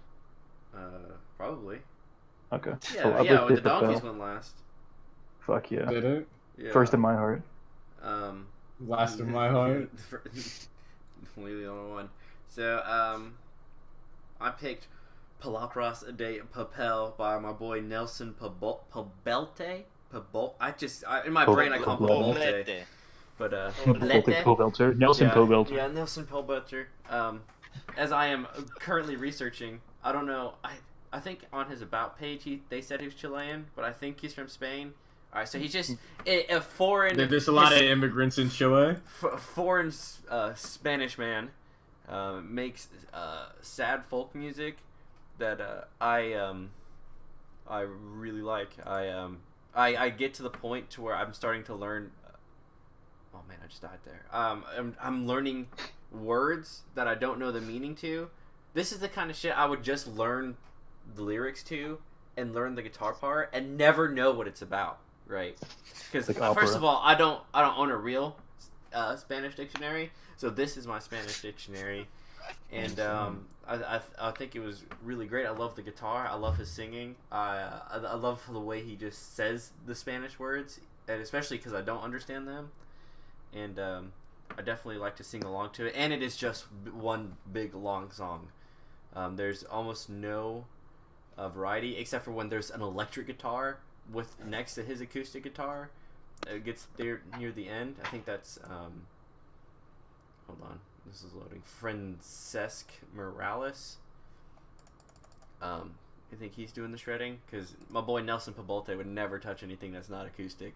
Probably. Okay. Yeah, the donkeys went last. Fuck yeah. Did it? Yeah. First in my heart. Last in my heart. Only the only one. So, I picked Palabras de Papel by my boy Nelson Poblete. In my brain I call him Poblete. But, Poblete. Nelson Poblete. Yeah, Nelson Poblete. As I am currently researching, I don't know, I think on his About page they said he was Chilean, but I think he's from Spain. Alright, so he's just a foreign... There's a lot of immigrants in Chile. Foreign Spanish man makes sad folk music that I really like. I get to the point to where I'm starting to learn... Oh man, I just died there. I'm learning words that I don't know the meaning to. This is the kind of shit I would just learn the lyrics to and learn the guitar part and never know what it's about, right? Because first of all, I don't own a real Spanish dictionary, so this is my Spanish dictionary, and I think it was really great. I love the guitar. I love his singing. I love the way he just says the Spanish words, and especially because I don't understand them. And I definitely like to sing along to it. And it is just one big long song. There's almost no variety except for when there's an electric guitar next to his acoustic guitar. It gets there near the end. I think that's hold on, this is loading. Francesc Morales. I think he's doing the shredding because my boy Nelson Poblete would never touch anything that's not acoustic.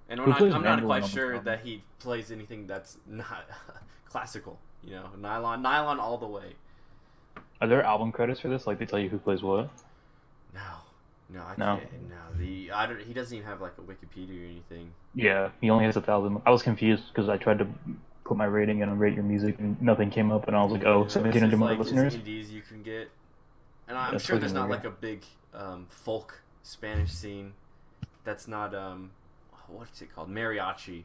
And I'm not quite sure that he plays anything that's not classical. You know, nylon all the way. Are there album credits for this? Like they tell you who plays what? No, I can't. No, he doesn't even have like a Wikipedia or anything. Yeah, he only has 1,000. I was confused because I tried to put my rating in and rate your music and nothing came up, and I was like, oh, 1,700 more listeners. Indies you can get, and I'm sure there's not like a big folk Spanish scene. That's not what's it called? Mariachi.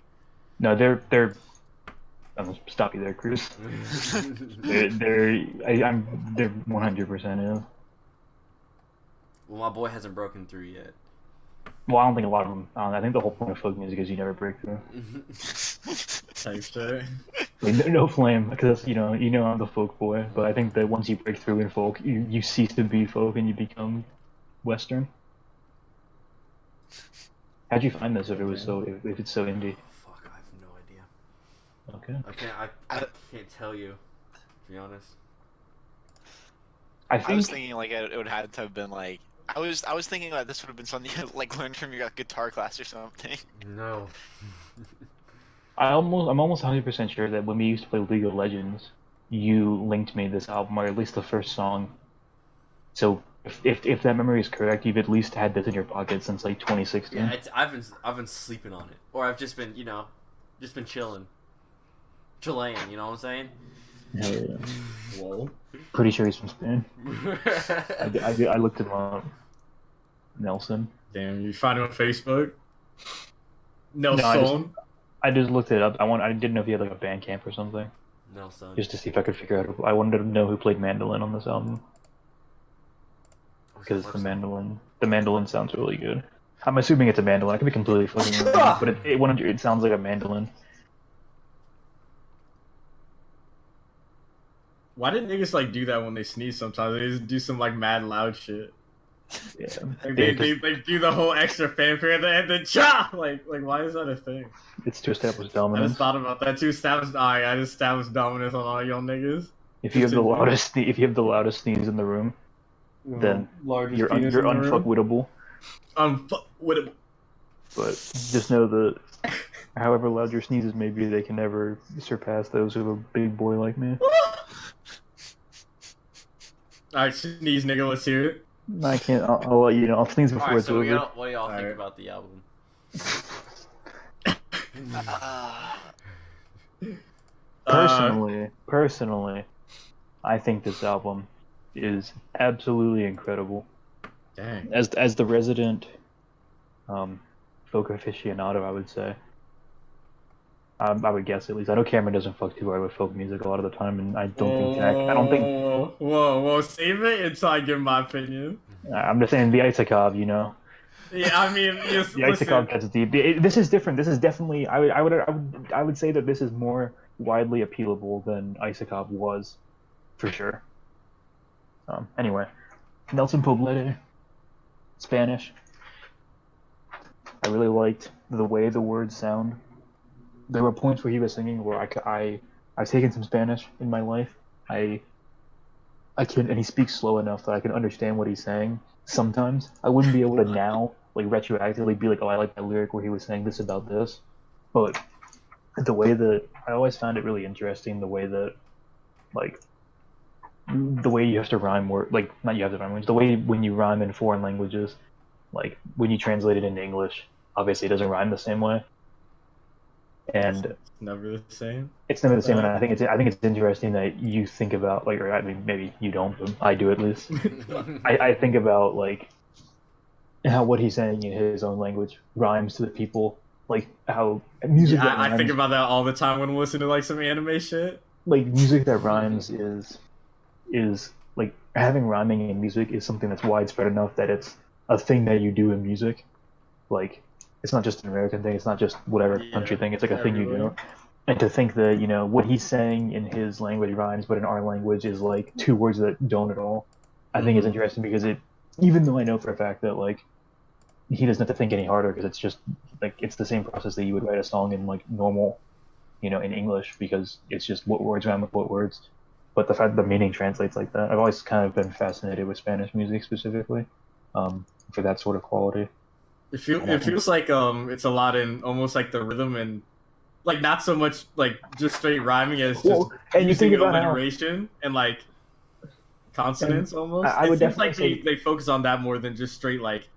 No, they're. I'm gonna stop you there, Cruz. they're 100% is. Well, my boy hasn't broken through yet. Well, I don't think a lot of them. I think the whole point of folk music is you never break through. Type shit. I mean, no flame, because you know I'm the folk boy. But I think that once you break through in folk, you cease to be folk and you become Western. How'd you find this? If it's so indie? Fuck, I have no idea. Okay. I can't tell you, to be honest. I was thinking like it would have to have been like I was thinking that this would have been something you like learned from your guitar class or something. No. I'm almost 100% sure that when we used to play League of Legends, you linked me this album, or at least the first song. So if that memory is correct, you've at least had this in your pocket since like 2016. Yeah, I've been sleeping on it, or I've just been chilling, you know what I'm saying? Hell yeah. Whoa. Pretty sure he's from Spain. I looked him up. Nelson. Damn, you find him on Facebook? Nelson? I just looked it up. I didn't know if he had like a Bandcamp or something. Nelson. Just to see if I could figure out. I wanted to know who played mandolin on this album. Because the mandolin sounds really good. I'm assuming it's a mandolin. I could be completely fucking wrong, but it sounds like a mandolin. Why did niggas like do that when they sneeze sometimes? They just do some like mad loud shit. Yeah. Like, they do the whole extra fanfare at the end, then cha! Like why is that a thing? It's to establish I dominance. just thought about that too. I just established dominance on all y'all niggas. If you have the loudest sneeze in the room, then you're unfuckwittable. Unfuckwittable. But just know that however loud your sneezes may be, they can never surpass those of a big boy like me. Alright, sneeze, nigga, let's hear it. I can't. I'll let you know. I'll sneeze before it's over. What do y'all think about the album? Personally, I think this album is absolutely incredible. Dang. As the resident folk aficionado, I would say. I would guess at least. I know Cameron doesn't fuck too hard with folk music a lot of the time, and I don't think Jack. I don't think. Whoa! Save it until I give my opinion. I'm just saying the Isakov, you know. Yeah, I mean, just, the Isakov gets deep. This is different. This is definitely. I would say that this is more widely appealable than Isakov was, for sure. Anyway, Nelson Poblete, Spanish. I really liked the way the words sound. There were points where he was singing where I've taken some Spanish in my life. I can, and he speaks slow enough that I can understand what he's saying. Sometimes I wouldn't be able to now, like retroactively, be like, oh, I like that lyric where he was saying this about this. But the way that I always found it really interesting, the way that, like, the way you have to rhyme word, like not you have to rhyme words, the way when you rhyme in foreign languages, like when you translate it into English, obviously it doesn't rhyme the same way. And it's never the same. It's never the same, and I think it's interesting that you think about, like, or I mean maybe you don't, but I do at least. I think about like how what he's saying in his own language rhymes to the people, like how music. Yeah, I think about that all the time when I listen to like some anime shit. Like music that rhymes is like having rhyming in music is something that's widespread enough that it's a thing that you do in music, like. It's not just an American thing. It's not just whatever country thing. It's like a thing you do. And to think that, you know, what he's saying in his language rhymes, but in our language is like two words that don't at all, I think is interesting because even though I know for a fact that, like, he doesn't have to think any harder because it's just, like, it's the same process that you would write a song in, like, normal, you know, in English because it's just what words rhyme with what words. but the fact the meaning translates like that. I've always kind of been fascinated with Spanish music specifically, for that sort of quality. It feels like it's a lot in almost like the rhythm and like not so much like just straight rhyming as just and you think using about alliteration and like consonants almost. I would it seems definitely like they focus on that more than just straight like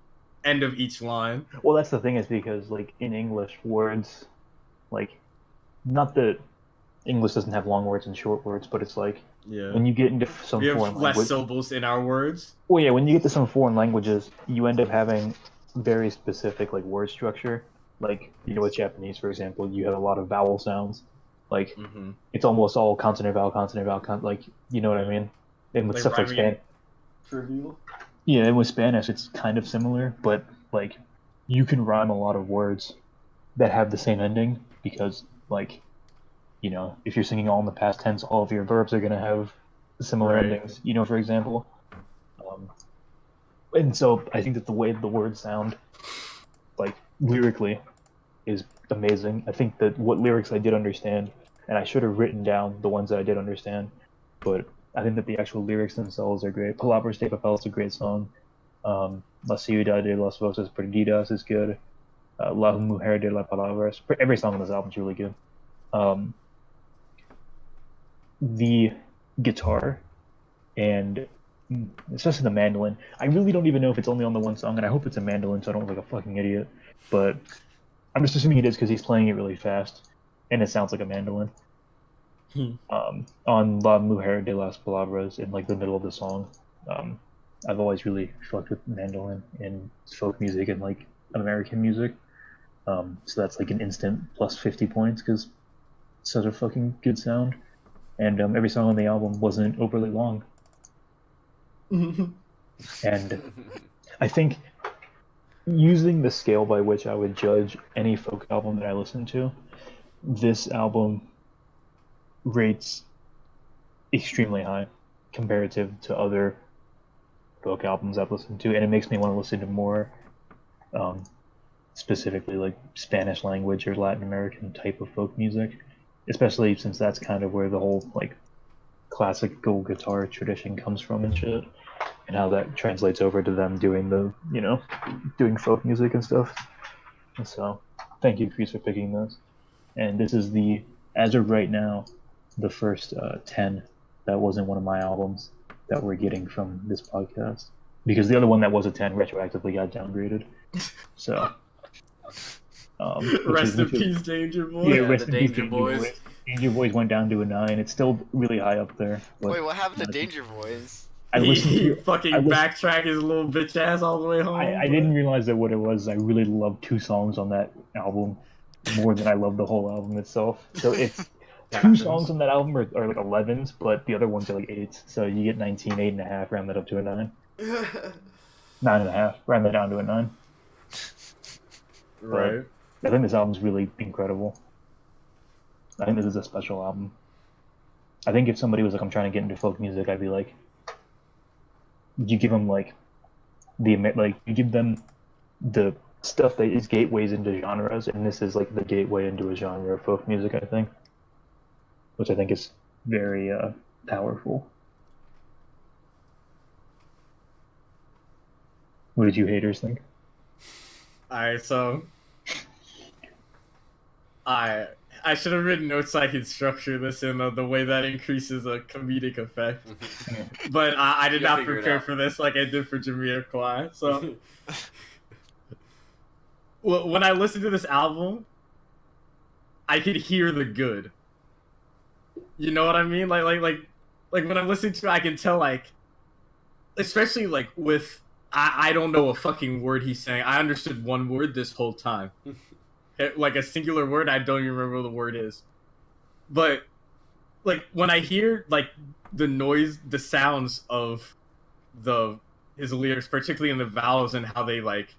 end of each line. Well, that's the thing is because like in English words, like not that English doesn't have long words and short words, but it's like when you get into some we have foreign less language, syllables in our words. well, yeah, when you get to some foreign languages, you end up having very specific like word structure. Like with Japanese, for example, you have a lot of vowel sounds. Like it's almost all consonant vowel, like you know what I mean. And with stuff like Spanish, trivial. Yeah, and with Spanish, it's kind of similar, but like you can rhyme a lot of words that have the same ending because like if you're singing all in the past tense, all of your verbs are gonna have similar endings. For example. And so I think that the way the words sound, like lyrically, is amazing. I think that what lyrics I did understand, and I should have written down the ones that I did understand, but I think that the actual lyrics themselves are great. Palabras de Papel is a great song. La Ciudad de las Rosas Perdidas is good. La Mujer de las Palabras. Every song on this album is really good. The guitar and especially the mandolin. I really don't even know if it's only on the one song, and I hope it's a mandolin so I don't look like a fucking idiot. But I'm just assuming it is because he's playing it really fast, and it sounds like a mandolin. On La Mujer de las Palabras, in like the middle of the song, I've always really fucked with mandolin in folk music and like American music. So that's like an instant plus 50 points because it's such a fucking good sound. And every song on the album wasn't overly long. And I think using the scale by which I would judge any folk album that I listen to, this album rates extremely high comparative to other folk albums I've listened to, and it makes me want to listen to more specifically like Spanish language or Latin American type of folk music, especially since that's kind of where the whole like classical guitar tradition comes from and shit, and how that translates over to them doing doing folk music and stuff. And so thank you, Chris, for picking this. And this is as of right now, the first 10 that wasn't one of my albums that we're getting from this podcast, because the other one that was a 10 retroactively got downgraded. So rest in peace, Danger Boys. Yeah, rest in peace, Danger Boys. Danger Boys went down to a 9. It's still really high up there. Wait, what happened to Danger Boys? He backtrack his little bitch ass all the way home. I didn't realize that what it was. I really loved 2 songs on that album more than I loved the whole album itself. So it's 2 songs on that album are like 11s, but the other ones are like 8s. So you get 19, 8.5, round that up to a 9. 9.5, round that down to a 9. Right. But I think this album's really incredible. I think this is a special album. I think if somebody was like, I'm trying to get into folk music, I'd be like, you give them like you give them the stuff that is gateways into genres, and this is like the gateway into a genre of folk music, I think, which I think is very powerful. What did you haters think? Alright, so I should have written notes so I could structure this in the way that increases a comedic effect. But I did not prepare for this like I did for Jamiroquai. So when I listened to this album, I could hear the good. You know what I mean? Like when I'm listening to it, I can tell, like, especially like with I don't know a fucking word he's saying. I understood one word this whole time. Like a singular word, I don't even remember what the word is. But like when I hear like the noise, the sounds of his lyrics, particularly in the vowels and how they like,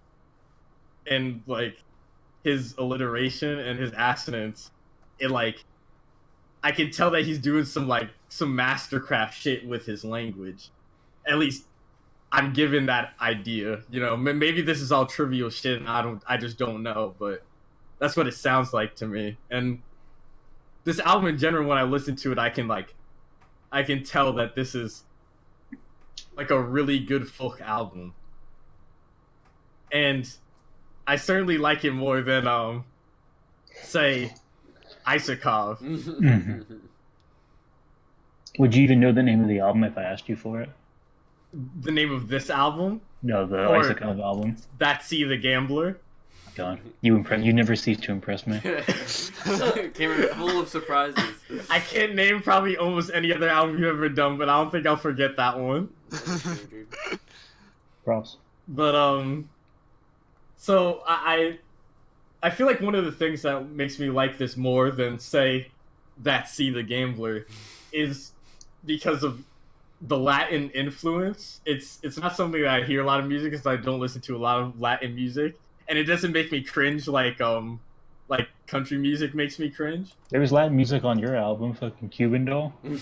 and like his alliteration and his assonance, it like I can tell that he's doing some mastercraft shit with his language. At least I'm given that idea. Maybe this is all trivial shit and I just don't know, but that's what it sounds like to me. And this album in general, when I listen to it, I can like I can tell that this is like a really good folk album. And I certainly like it more than say Isakov. Mm-hmm. Would you even know the name of the album if I asked you for it? The name of this album? No, the Or Isakov album. That See the Gambler. God, you never cease to impress me. Came in full of surprises. I can't name probably almost any other album you've ever done, but I don't think I'll forget that one. Props. But so I feel like one of the things that makes me like this more than say That See the Gambler is because of the Latin influence. It's not something that I hear a lot of music because I don't listen to a lot of Latin music, and it doesn't make me cringe like country music makes me cringe. There was Latin music on your album, fucking Cuban Doll. The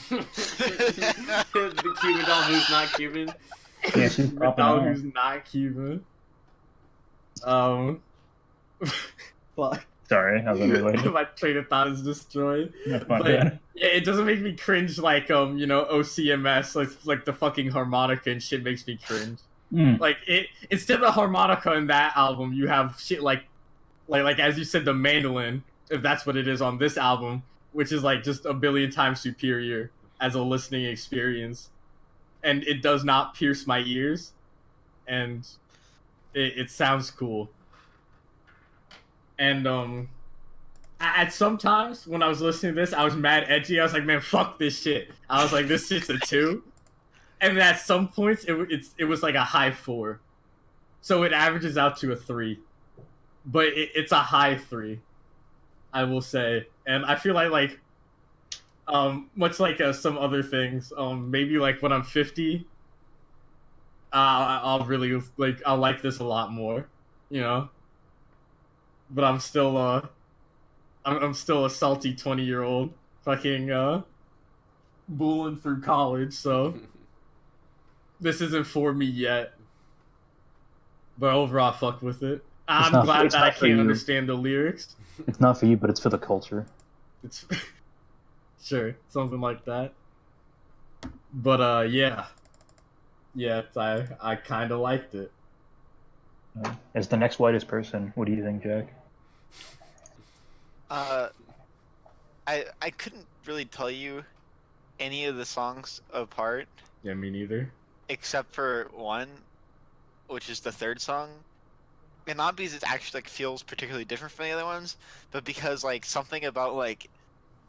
Cuban doll who's not Cuban. Yeah, she's The popping dog out. who's not Cuban. Fuck. Sorry, I was unrelated. My train of thought is destroyed. That's my But bad. yeah, it doesn't make me cringe like OCMS, like the fucking harmonica and shit makes me cringe. Mm. Like it instead of the harmonica in that album, you have shit like as you said, the mandolin, if that's what it is on this album, which is like just a billion times superior as a listening experience. And it does not pierce my ears, and it sounds cool. And at some times when I was listening to this, I was mad edgy. I was like, man, fuck this shit. I was like, this shit's a 2. And at some points, it was like a high 4. So it averages out to a 3. But it's a high 3, I will say. And I feel like much like some other things, maybe like when I'm 50, I'll really I'll like this a lot more, you know. But I'm still I'm still a salty 20-year-old fucking bulling through college, so this isn't for me yet. But overall, I fuck with it. I'm glad that I can't understand the lyrics. It's not for you, but it's for the culture. It's sure, something like that. But yeah, I kind of liked it. As the next whitest person, what do you think, Jack? I couldn't really tell you any of the songs apart. Yeah, me neither. Except for one, which is the third song. And not because it actually feels particularly different from the other ones, but because something about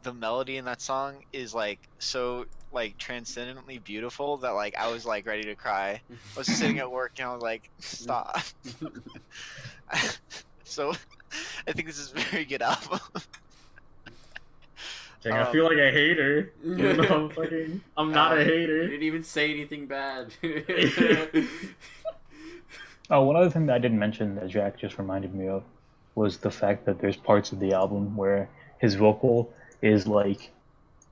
the melody in that song is so transcendently beautiful that I was ready to cry. I was sitting at work and I was like, stop. So I think this is a very good album. I feel like a hater. I'm not a hater. You didn't even say anything bad. Oh, one other thing that I didn't mention that Jack just reminded me of was the fact that there's parts of the album where his vocal is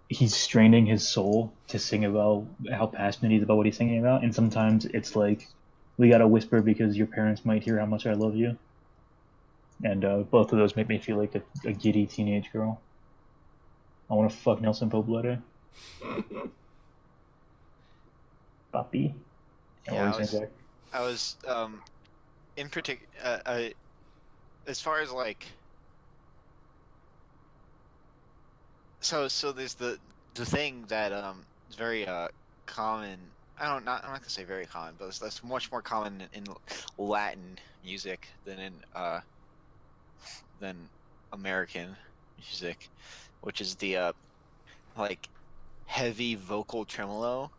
he's straining his soul to sing about how passionate he is about what he's singing about, and sometimes it's we gotta whisper because your parents might hear how much I love you. And both of those make me feel like a giddy teenage girl. I want to fuck Nelson Poblete. Papi. Yeah, I was in particular, as far as so there's the thing that is very common. I'm not gonna say very common, but that's much more common in Latin music than American music, which is the heavy vocal tremolo,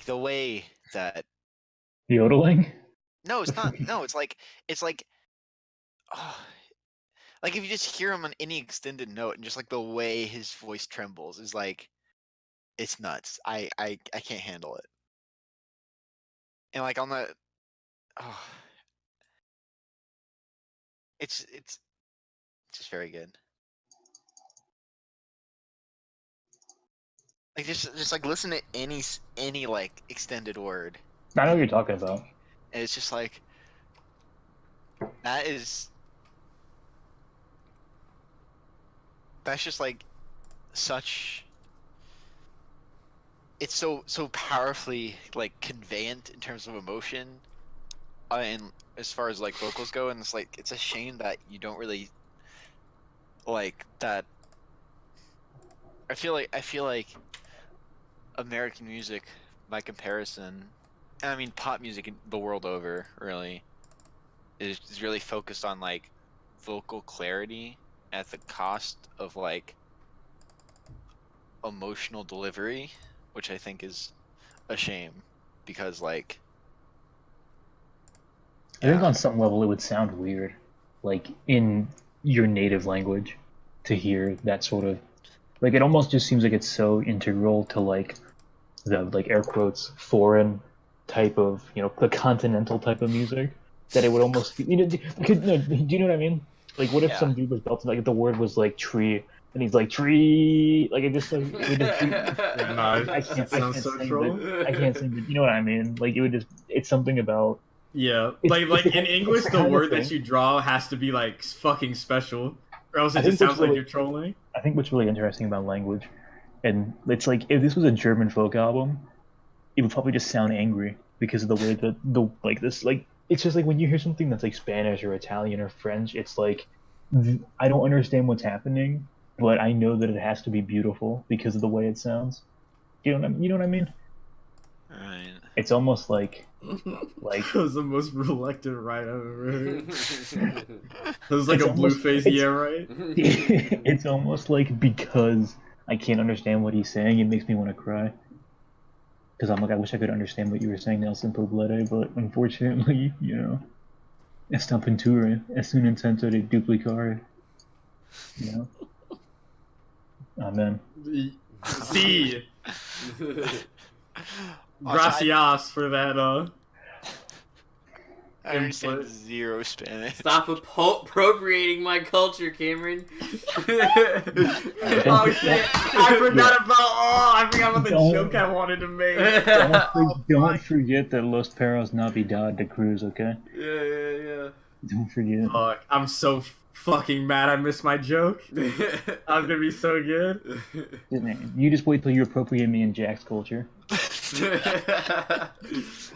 the way that yodeling. No, it's not. No, it's oh, if you just hear him on any extended note and just the way his voice trembles is it's nuts. I can't handle it. And on the it's just very good. Just listen to any extended word. I know what you're talking about. And it's just that's just such it's so powerfully like conveyant in terms of emotion, and as far as like vocals go, and it's like it's a shame that you don't really like that. I feel like American music, by comparison, and I mean pop music the world over, really, is really focused on like vocal clarity at the cost of like emotional delivery, which I think is a shame because like I think on some level it would sound weird, like in your native language, to hear that sort of like it almost just seems like it's so integral to like the like air quotes foreign type of the continental type of music that it would almost no, do you know what I mean? Like what if some dude was belting like the word was like tree and he's like tree like it just like it would just be, I can't sing but you know what I mean? Like it would just it's something about like in English the word that you draw has to be like fucking special or else it just sounds like you're trolling. I think what's really interesting about language, and it's like if this was a German folk album, it would probably just sound angry because of the way that the like this like it's just like when you hear something that's like Spanish or Italian or French, it's like I don't understand what's happening, but I know that it has to be beautiful because of the way it sounds. You know what I mean? Right. It's almost like that was the most reluctant right I've ever heard. It was like a blue-faced right. It's almost like because I can't understand what he's saying, it makes me want to cry. Because I'm like, I wish I could understand what you were saying, Nelson Poblete, but unfortunately, esta pintura es un intento de duplicar. Amen. Sí. Gracias for that, I understand zero Spanish. Stop appropriating my culture, Cameron. Oh shit! I forgot about the joke I wanted to make. Don't forget that Los Perros Navidad de Cruz, okay? Yeah. Don't forget. Fuck, I'm so fucking mad I missed my joke. I'm gonna be so good. You just wait till you appropriate me in Jack's culture.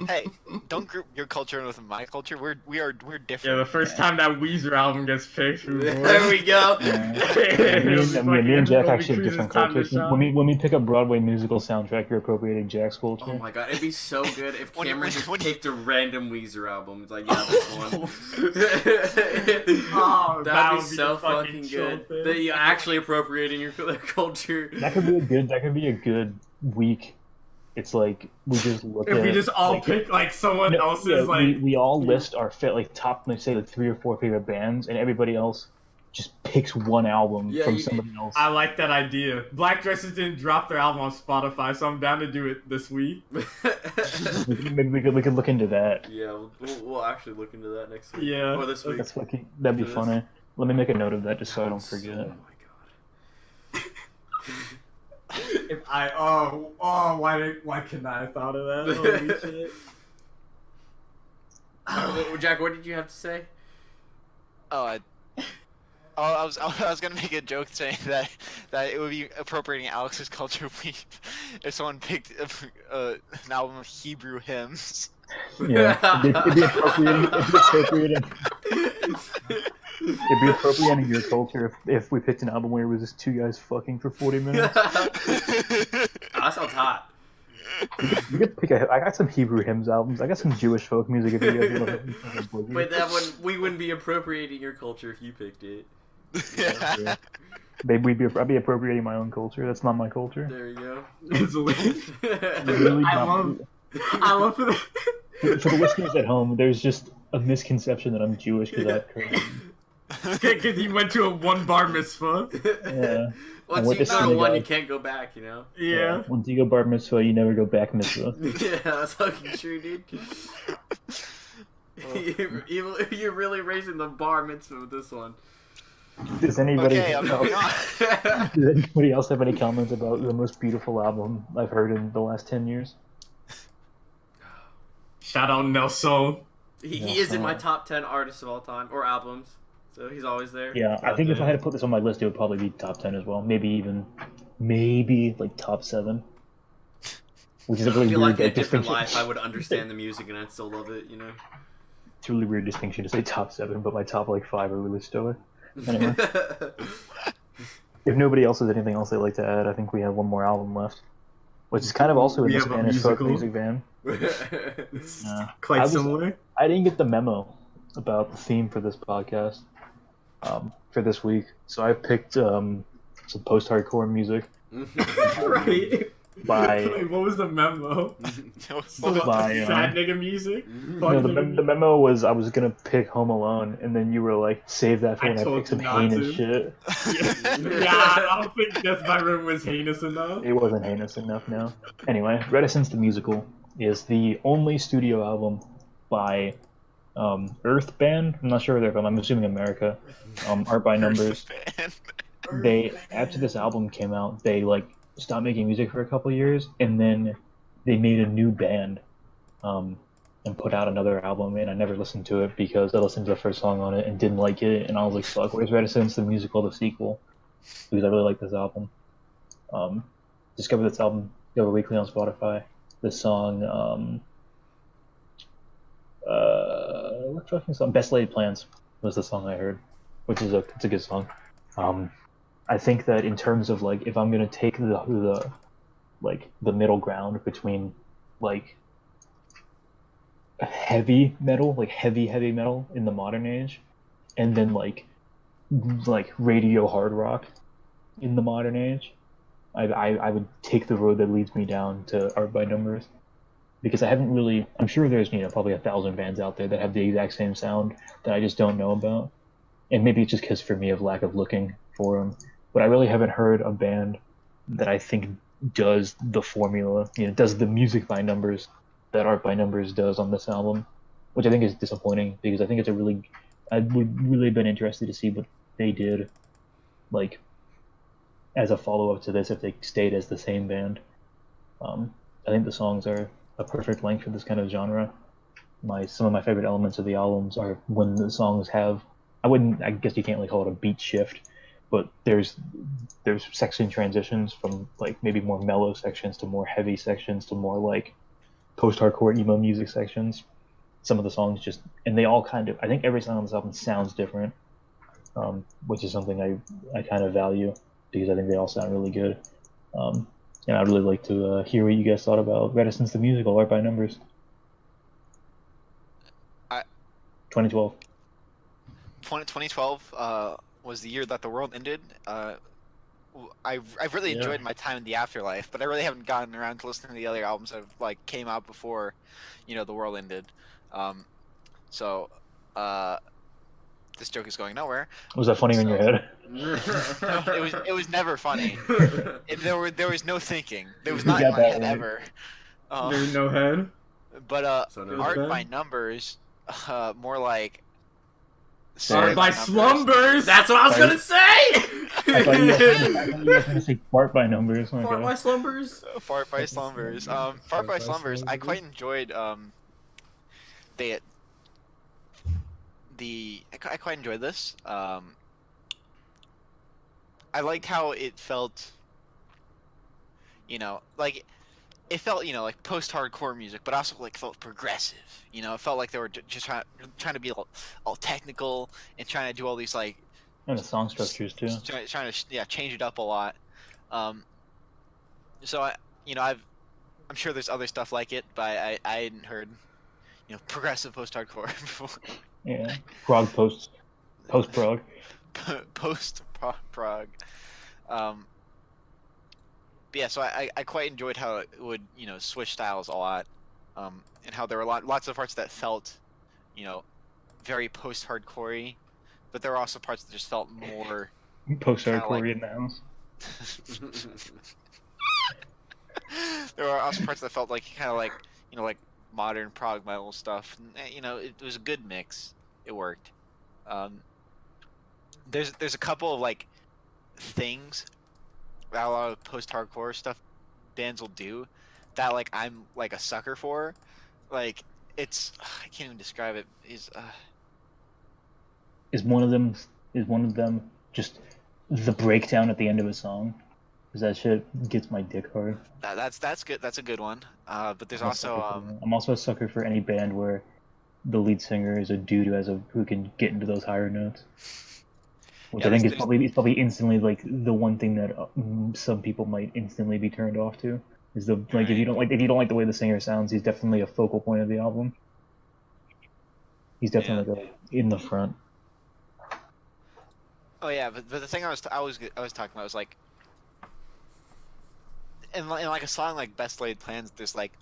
Hey, don't group your culture with my culture. We're different. Yeah, the first time that Weezer album gets picked. There we go. Me and Jack actually have different cultures. When we pick a Broadway musical soundtrack, you're appropriating Jack's culture. Oh my god, it'd be so good if Cameron just picked a random Weezer album. It's like, yeah, this one. That'd be so fucking good. That you're actually appropriating your culture. That could be a good week. It's like we just look if at we just all like, pick like someone else's like we all list our top let's say like 3 or 4 favorite bands and everybody else just picks one album from somebody else. I like that idea. Black Dresses didn't drop their album on Spotify, so I'm down to do it this week. Maybe we could look into that. Yeah, we'll actually look into that next week. Yeah. Or this week. That'd be funny. Let me make a note of that just so I don't forget. Oh my god. If why couldn't I have thought of that? Holy shit. Jack, what did you have to say? I was gonna make a joke saying that it would be appropriating Alex's culture if someone picked an album of Hebrew hymns. Yeah, it'd be appropriating your culture if we picked an album where it was just 2 guys fucking for 40 minutes. That sounds hot. You could pick I got some Hebrew hymns albums. I got some Jewish folk music if you guys want to. But that one, we wouldn't be appropriating your culture if you picked it. Yeah. Babe, I'd be appropriating my own culture. That's not my culture. There you go. It's really I love for the listeners at home, there's just a misconception that I'm Jewish because because you went to a 1 bar mitzvah. Yeah. Once you go one, you can't go back, Yeah. Once you go bar mitzvah, you never go back mitzvah. Yeah, that's fucking true, dude. You're really raising the bar mitzvah with this one. Does anybody else have any comments about the most beautiful album I've heard in the last 10 years? Shout out Nelson. He is in my top 10 artists of all time, or albums. So he's always there. Yeah, I think if I had to put this on my list, it would probably be top 10 as well. Maybe like top 7. which is a really I feel weird like in a different distinction. life, I would understand the music and I'd still love it, you know? It's a really weird distinction to say top 7, but my top like 5 are really stellar. Anyway, if nobody else has anything else they'd like to add, I think we have one more album left, which is kind of also in the Spanish folk music van. Quite similar. I didn't get the memo about the theme for this podcast for this week, so I picked some post-hardcore music. Right. Wait, what was the memo? Sad nigga music? No, the memo was I was gonna pick Home Alone, and then you were like, save that for when I pick some heinous shit. Yeah, I don't think DeathbyRomy was heinous enough. It wasn't heinous enough, no. Anyway, Reticence the Musical is the only studio album by Earth Band. I'm not sure where they're from. I'm assuming America. Art by Numbers. They, after this album came out, they like stopped making music for a couple years, and then they made a new band and put out another album, and I never listened to it because I listened to the first song on it and didn't like it, and I was like, fuck, where's Reticence the Musical, the sequel? Because I really like this album. Discovered this album the other weekly on Spotify. This song, what fucking song? Best Laid Plans was the song I heard, which is it's a good song. I think that in terms of like, if I'm gonna take the middle ground between like heavy metal, like heavy metal in the modern age, and then like radio hard rock in the modern age, I would take the road that leads me down to Art by Numbers, because I haven't really. I'm sure there's probably 1,000 bands out there that have the exact same sound that I just don't know about, and maybe it's just because for me of lack of looking for them. But I really haven't heard a band that I think does the formula, does the music by numbers that Art by Numbers does on this album, which I think is disappointing because I think I would really been interested to see what they did, like, as a follow-up to this if they stayed as the same band. I think the songs are a perfect length for this kind of genre. Some of my favorite elements of the albums are when the songs have, I guess you can't really call it a beat shift, but there's section transitions from like maybe more mellow sections to more heavy sections to more like post-hardcore emo music sections. Some of the songs and they all kind of, I think every song on this album sounds different, which is something I kind of value because I think they all sound really good. And I'd really like to hear what you guys thought about Reticence the Musical, Art by Numbers. 2012. 2012 was the year that the world ended. I've really enjoyed my time in the afterlife, but I really haven't gotten around to listening to the other albums that like came out before, the world ended. So this joke is going nowhere. Was that funny in your head? No, it was never funny. There was no thinking. There was not in my head ever. There was no head. But Art by Numbers, more like. Art by Slumbers. That's what I was gonna say. I thought you were gonna say Fart by Numbers. Okay. Fart by Slumbers. Fart by Slumbers. Fart by Slumbers. I quite enjoyed. I quite enjoyed this. I liked how it felt. Like. It felt, like post-hardcore music, but also like felt progressive. It felt like they were just trying to be all technical and trying to do all these like. And the song structures too. Trying to change it up a lot. So I'm sure there's other stuff like it, but I hadn't heard, progressive post-hardcore before. Yeah, prog post-prog. Post-prog. But yeah, so I quite enjoyed how it would, switch styles a lot, and how there were lots of parts that felt, very post-hardcore-y, but there were also parts that just felt more post-hardcore in the house. There were also parts that felt like kind of like, like modern prog metal stuff. And, it was a good mix. It worked. There's a couple of like things that a lot of post-hardcore stuff bands will do that like I'm like a sucker for. Like it's I can't even describe it. Is one of them just the breakdown at the end of a song? because that shit gets my dick hard. That's good. That's a good one. But there's I'm a also sucker for that. I'm also a sucker for any band where the lead singer is a dude who can get into those higher notes. Which I think is probably instantly like the one thing that some people might instantly be turned off to is the like right. if you don't like the way the singer sounds, he's definitely a focal point of the album. He's definitely like in the front. Oh yeah, but the thing I was talking about was like in like a song like Best Laid Plans, there's like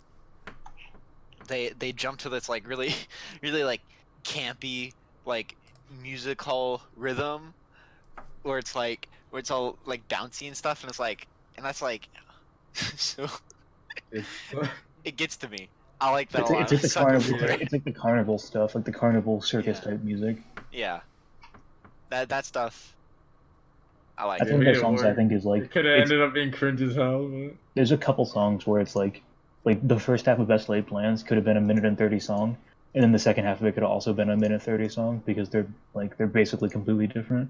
they jump to this like really really like campy like musical rhythm where it's all like bouncy and stuff, and that's like so it gets to me. I like that a lot. It's like the carnival stuff, like the carnival circus type music. Yeah, that stuff. I like. I think their songs I think is like it could have ended up being cringe as hell. But... There's a couple songs where it's like the first half of Best Laid Plans could have been a minute and 30 song, and then the second half of it could have also been a minute 30 song because they're basically completely different.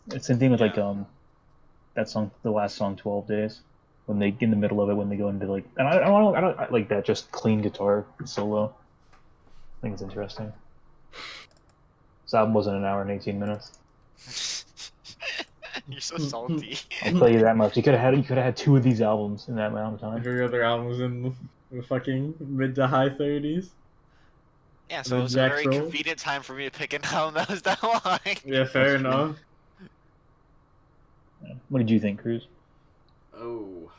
It's the same thing with like that song, the last song, 12 Days, when they in the middle of it when they go into like, and I don't like that just clean guitar solo. I think it's interesting. This album wasn't an hour and 18 minutes. You're so salty. I'll tell you that much. You could have had 2 of these albums in that amount of time. Every other album was in the fucking mid to high 30s. Yeah, so it was a very convenient time for me to pick an album that was that long. Yeah, fair enough. What did you think, Cruz? Oh.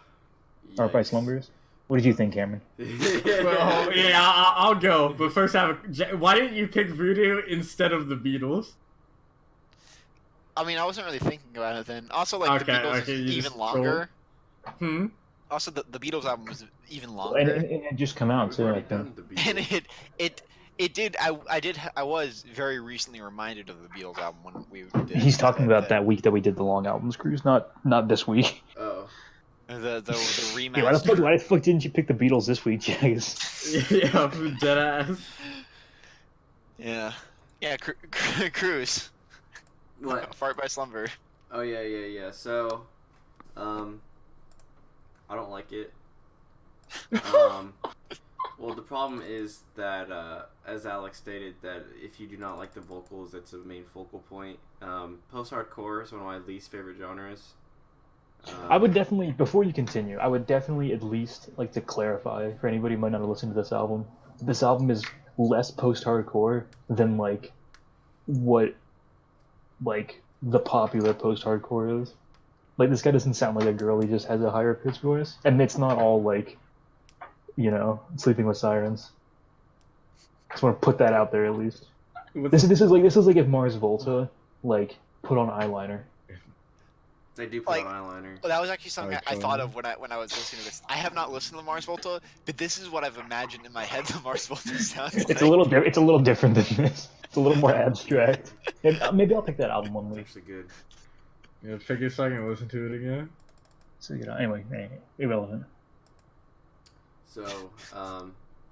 Art by Slumbers? What did you think, Cameron? Well, yeah, I'll go. But first, why didn't you pick Voodoo instead of the Beatles? I mean, I wasn't really thinking about it then. Also, like, the Beatles is even longer. Also, the Beatles album was even longer. And it just come out, too, I think. And it did. I was very recently reminded of the Beatles album when we did. He's talking about that week that we did the long albums cruise, not this week. Oh. The remaster. Yeah, why the fuck didn't you pick the Beatles this week, Jags? Yeah, dead ass. Yeah. Yeah, Cruise. What? Fart by Slumber. Oh yeah. So, I don't like it. Well, the problem is that, as Alex stated, that if you do not like the vocals, that's a main focal point. Post-hardcore is one of my least favorite genres. I would definitely, before you continue, I would definitely at least like to clarify for anybody who might not have listened to this album. This album is less post-hardcore than like what like the popular post-hardcore is. Like, this guy doesn't sound like a girl, he just has a higher pitched voice. And it's not all like, you know, Sleeping with Sirens. Just want to put that out there at least. This is like if Mars Volta like put on eyeliner. They do put on eyeliner. Well, that was actually something I thought of when I was listening to this. I have not listened to Mars Volta, but this is what I've imagined in my head the Mars Volta sounds like. It's a little different than this. It's a little more abstract. Maybe I'll pick that album one week. Actually good. Yeah, pick a second and listen to it again. So anyway, irrelevant. So,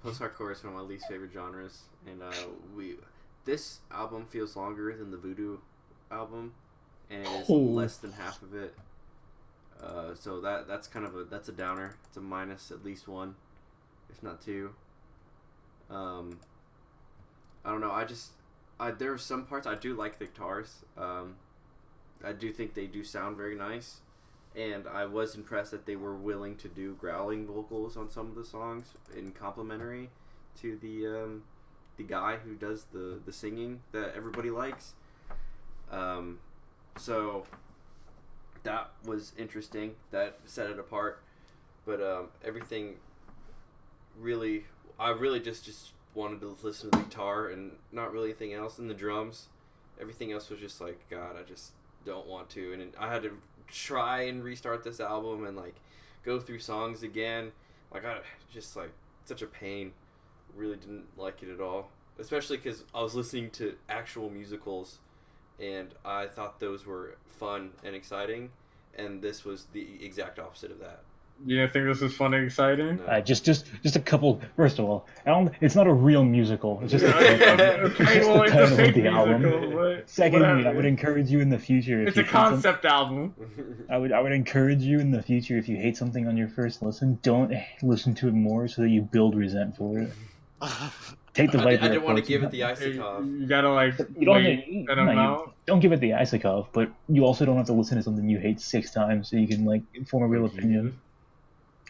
post-hardcore is one of my least favorite genres, and this album feels longer than the Voodoo album, and it is less than half of it. So that's kind of that's a downer. It's a minus at least 1, if not 2. I don't know. There are some parts I do like the guitars. I do think they do sound very nice, and I was impressed that they were willing to do growling vocals on some of the songs in complimentary to the guy who does the singing that everybody likes. So that was interesting. That set it apart. But everything really, I really just wanted to listen to the guitar and not really anything else. And the drums, everything else was just like, God, I just don't want to. And I had to try and restart this album and like go through songs again. Like, I just like such a pain. Really didn't like it at all, especially because I was listening to actual musicals and I thought those were fun and exciting, and this was the exact opposite of that. You didn't think this was fun and exciting? No. Just a couple. First of all, it's not a real musical. It's just the title of the album. Secondly, I would encourage you in the future. It's a concept album. I would encourage you in the future, if you hate something on your first listen, don't listen to it more so that you build resent for it. Take the Viper. I didn't want to give it the Isakov. You gotta like don't give it the Isakov, but you also don't have to listen to something you hate 6 times so you can like form a real opinion.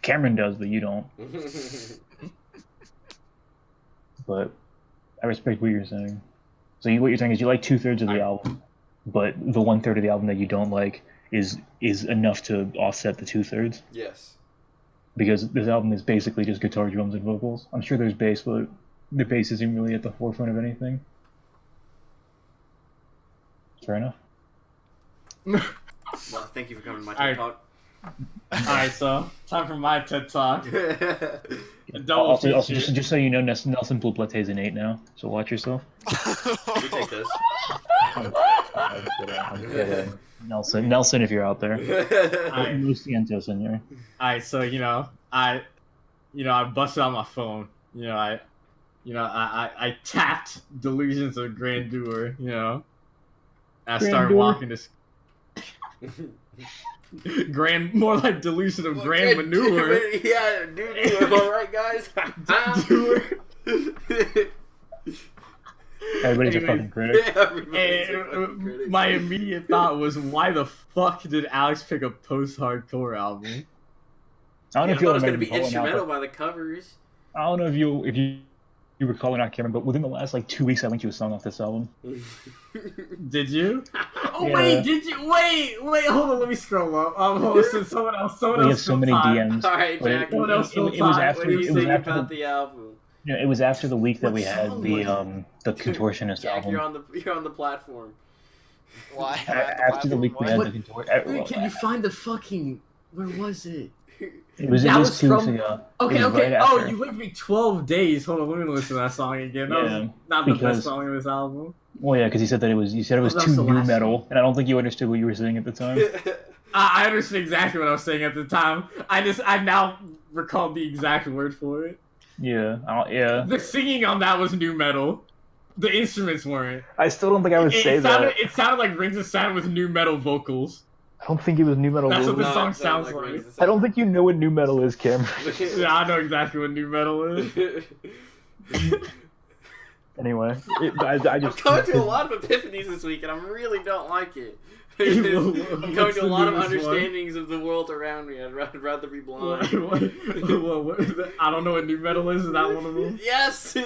Cameron does, but you don't. But I respect what you're saying. So what you're saying is you like 2/3 of the album, but the 1/3 of the album that you don't like is enough to offset the 2/3. Yes. Because this album is basically just guitar, drums, and vocals. I'm sure there's bass, but the bass isn't really at the forefront of anything. Fair enough. Well, thank you for coming to my TED Talk. Alright, so time for my TED Talk. Also, just so you know, Nelson Poblete is an 8 now, so watch yourself. You take this. I'm kidding. Nelson, if you're out there. Lo siento, senor. Alright, so I busted out my phone. I tapped Delusions of Grandeur. I started walking this. More like Delusion of Grand Manure. Yeah, dude, alright, guys. Everybody's a fucking critic. Yeah, my immediate thought was, why the fuck did Alex pick a post-hardcore album? I don't know if it was going to be instrumental by the covers. I don't know if you were calling out Cameron, but within the last 2 weeks, I linked you a song off this album. Did you? Oh yeah. Wait, did you? Wait, hold on, let me scroll up. Listen, someone else. We have so many DMs. All right, Jack. Someone else It was after the album. Yeah, it was after the week that we had the Contortionist Jack, album. you're on the platform. Why? After the week we had the Contortionist. Wait, can you find the fucking? Where was it? It was at least 2 weeks ago. Okay. Right Oh, you waited me 12 days. Hold on, let me listen to that song again. That was not the best song of this album. Well, yeah, because you said it was too new metal, and I don't think you understood what you were saying at the time. I understood exactly what I was saying at the time. I now recalled the exact word for it. Yeah, yeah. The singing on that was new metal. The instruments weren't. I still don't think I would say that. It sounded like Rings of Saturn with new metal vocals. I don't think it was new metal. That's what the song sounds like. I don't think you know what new metal is, Cameron. Yeah, I know exactly what new metal is. Anyway, I just... I'm coming to a lot of epiphanies this week, and I really don't like it. I'm coming to a lot of understandings of the world around me. I'd rather be blind. I don't know what new metal is. Is that one of them? Yes! You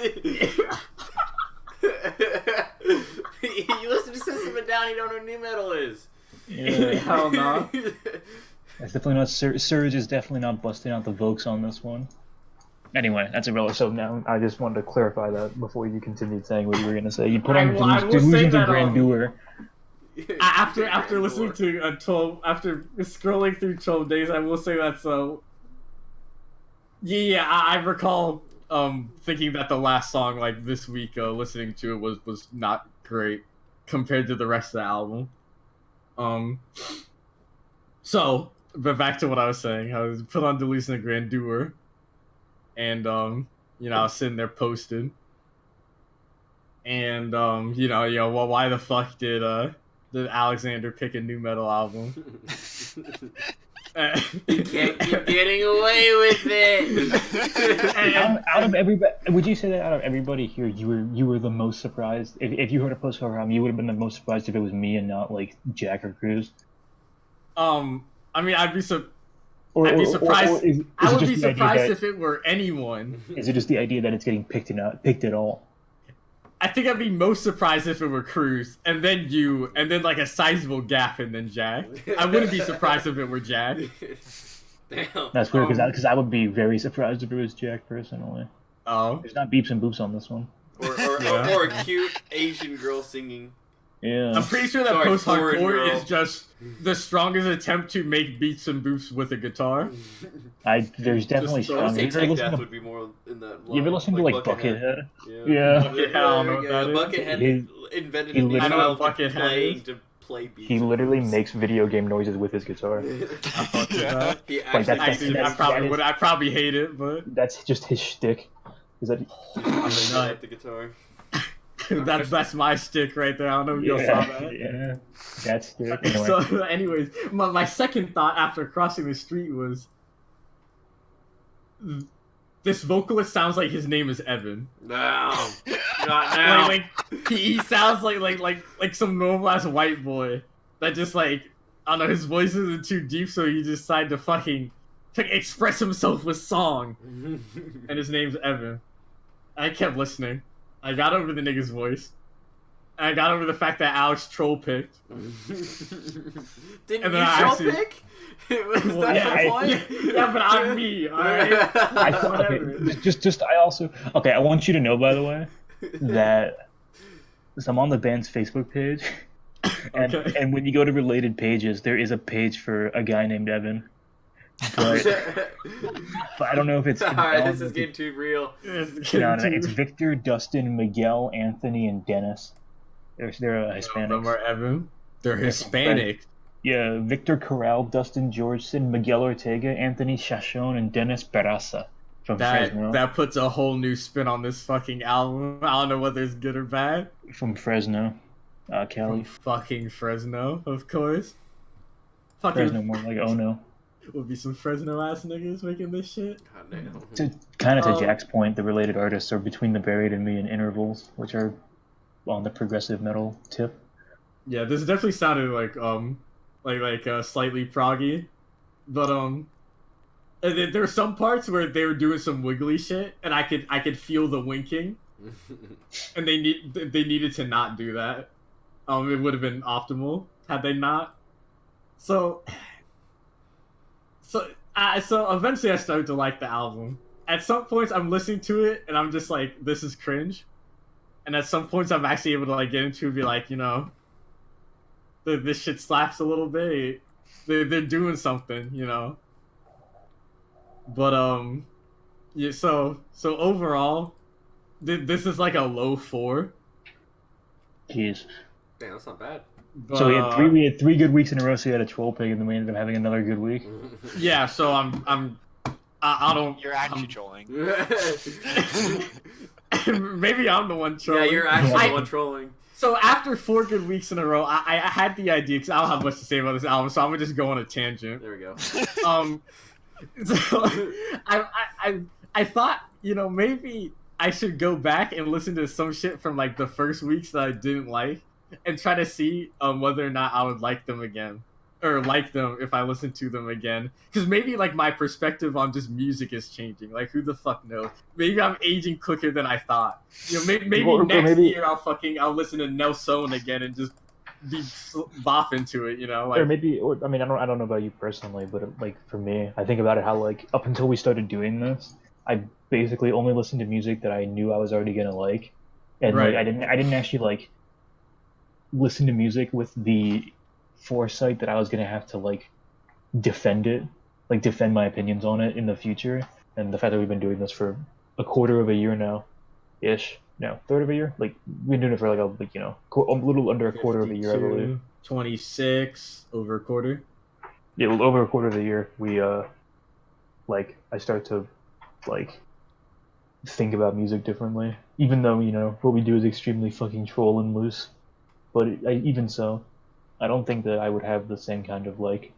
listen to System of a Down, you don't know what new metal is. Yeah, hell no. That's definitely not Surge is definitely not busting out the Vokes on this one. Anyway, that's irrelevant. So now I just wanted to clarify that before you continued saying what you were going to say. You put on Delusions of Grandeur. After listening to after scrolling through 12 days, I will say that's I recall thinking that the last song this week listening to it was not great compared to the rest of the album. But back to what I was saying. I was put on Delusion of Grandeur, and I was sitting there posted, and well, why the fuck did Alexander pick a new metal album? You can't keep getting away with it. Out of everybody, would you say that out of everybody here, you were the most surprised? If you heard a post-hardcore album, you would have been the most surprised if it was me and not Jack or Cruz. I mean, I'd be surprised. I would be surprised if it were anyone. Is it just the idea that it's getting picked at all? I think I'd be most surprised if it were Cruz, and then you, and then a sizable gap, and then Jack. I wouldn't be surprised if it were Jack. Damn. That's weird, because I would be very surprised if it was Jack, personally. Oh. There's not beeps and boops on this one. Or a cute Asian girl singing. Yeah. I'm pretty sure that post-hardcore is just the strongest attempt to make beats and boops with a guitar. There's definitely strong. Tech Death would be more in that line. You ever listen to Buckethead? Yeah. I don't know what that is. Buckethead invented a new style of playing to play beats. He literally makes video game noises with his guitar. He Like, actually I probably hate it, but that's just his shtick. Is that at the guitar. that's my stick right there. I don't know if you saw that. Yeah, that's stick. Anyway. So, anyways, my second thought after crossing the street was, this vocalist sounds like his name is Evan. No, not now. Like he sounds like some normal ass white boy that just like, I don't know, his voice isn't too deep, so he decided to fucking express himself with song, and his name's Evan. I kept listening. I got over the nigga's voice. And I got over the fact that Alex troll picked. Didn't you troll pick? Was that the point? Yeah, but I'm me, alright? I want you to know, by the way, that I'm on the band's Facebook page, and when you go to related pages, there is a page for a guy named Evan. But I don't know if it's... Alright, this is getting too real. No, it's Victor, Dustin, Miguel, Anthony, and Dennis. They're Hispanics. Them are Evan. They're Hispanic. Yeah, Victor Corral, Dustin Georgeson, Miguel Ortega, Anthony Chachon, and Dennis Peraza from Fresno. That puts a whole new spin on this fucking album. I don't know whether it's good or bad. From Fresno, Cali. From fucking Fresno, of course. Fresno, more like oh no. Would be some Fresno ass niggas making this shit. To Jack's point, the related artists are Between the Buried and Me and Intervals, which are on the progressive metal tip. Yeah, this definitely sounded like slightly proggy, but there were some parts where they were doing some wiggly shit, and I could feel the winking, and they needed to not do that. It would have been optimal had they not. So eventually I started to like the album. At some points I'm listening to it and I'm just like, this is cringe. And at some points I'm actually able to like get into it and be like, you know, this shit slaps a little bit. They're doing something, you know. But yeah. So overall, this is like a low 4. Jeez. Damn, that's not bad. But, so we had 3 good weeks in a row. So you had a troll pig, and then we ended up having another good week. Yeah. So I don't. You're actually trolling. Maybe I'm the one trolling. Yeah, you're actually the one trolling. So after 4 good weeks in a row, I had the idea, because I don't have much to say about this album, so I'm gonna just go on a tangent. There we go. So I thought, you know, maybe I should go back and listen to some shit from like the first weeks that I didn't like, and try to see whether or not I would like them again, or like them if I listen to them again. Because maybe like my perspective on just music is changing. Like, who the fuck knows? Maybe I'm aging quicker than I thought. You know, maybe next year I'll listen to Nelson again and just be bopping to it. You know, like, I mean, I don't know about you personally, but like for me, I think about it how like up until we started doing this, I basically only listened to music that I knew I was already gonna like, and right. like I didn't actually like listen to music with the foresight that I was gonna have to like defend my opinions on it in the future. And the fact that we've been doing this for a quarter of a year now, third of a year. Like we've been doing it for like a little under a quarter of a year, I believe. 26 over a quarter. Yeah, well, over a quarter of the year, we I start to like think about music differently. Even though what we do is extremely fucking troll and loose. But even so, I don't think that I would have the same kind of like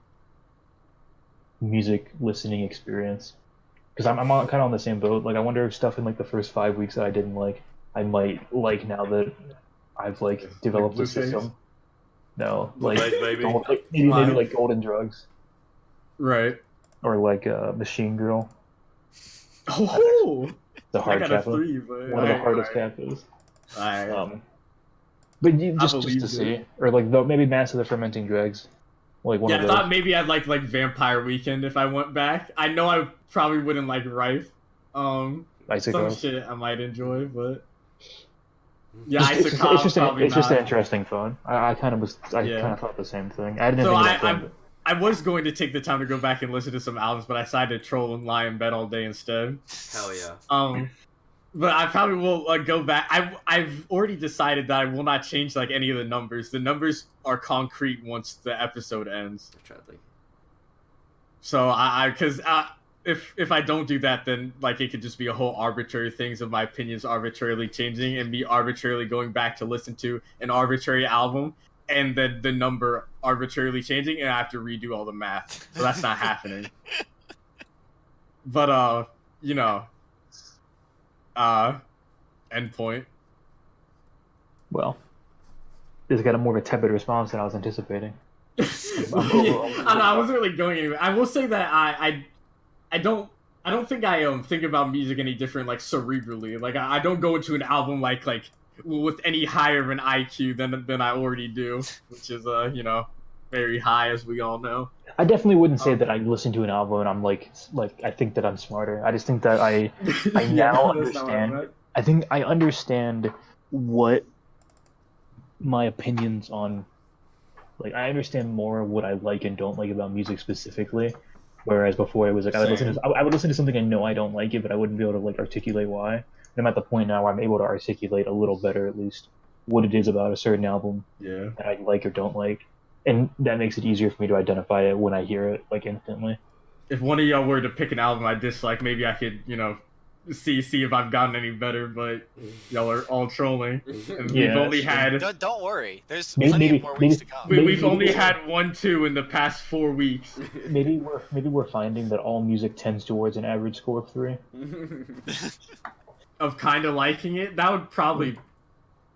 music listening experience, because I'm kind of on the same boat. Like I wonder if stuff in like the first 5 weeks that I didn't like, I might like now that I've like developed a system. No, like maybe like Golden Drugs, right? Or like Machine Girl. Oh, the hard kappa. One of the hardest kappas. But just to see, or like maybe Mass of the Fermenting Dregs, like one of those. I thought maybe I'd like Vampire Weekend if I went back. I know I probably wouldn't like Rife. Some shit I might enjoy, but yeah, it's just interesting fun. I kind of thought the same thing. I didn't. I was going to take the time to go back and listen to some albums, but I decided to troll and lie in bed all day instead. Hell yeah. But I probably will go back. I've already decided that I will not change like any of the numbers. The numbers are concrete once the episode ends. Sadly. So because if I don't do that, then like it could just be a whole arbitrary things of my opinions arbitrarily changing and me arbitrarily going back to listen to an arbitrary album and then the number arbitrarily changing and I have to redo all the math. So that's not happening. But you know, endpoint. Well, this got a more of a tepid response than I was anticipating. I wasn't really going anywhere. I will say that I don't think I think about music any different like cerebrally. Like I don't go into an album like with any higher of an IQ than I already do, which is you know, very high as we all know. I definitely wouldn't say that I listen to an album and I'm like I think that I'm smarter. I just think that I now understand. I think I understand what my opinions on, like I understand more what I like and don't like about music specifically. Whereas before it was like I would listen to something I know I don't like it, but I wouldn't be able to like articulate why. And I'm at the point now where I'm able to articulate a little better at least what it is about a certain album that I like or don't like. And that makes it easier for me to identify it when I hear it, like, instantly. If one of y'all were to pick an album I dislike, maybe I could, you know, see if I've gotten any better, but y'all are all trolling. And we've only had... Don't worry. There's plenty more weeks to come. We've only had 1-2 in the past 4 weeks. Maybe we're finding that all music tends towards an average score of 3. Of kind of liking it? That would probably...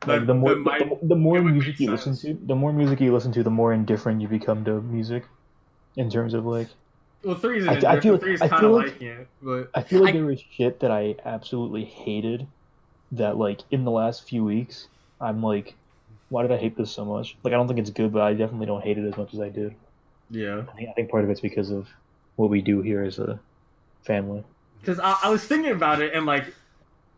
Like the more music you listen to, the more indifferent you become to music, in terms of like. Well, 3 is I feel like it, but I feel like there was shit that I absolutely hated, that like in the last few weeks I'm like, why did I hate this so much? Like I don't think it's good, but I definitely don't hate it as much as I did. Yeah. I think part of it's because of what we do here as a family. Because I was thinking about it and like.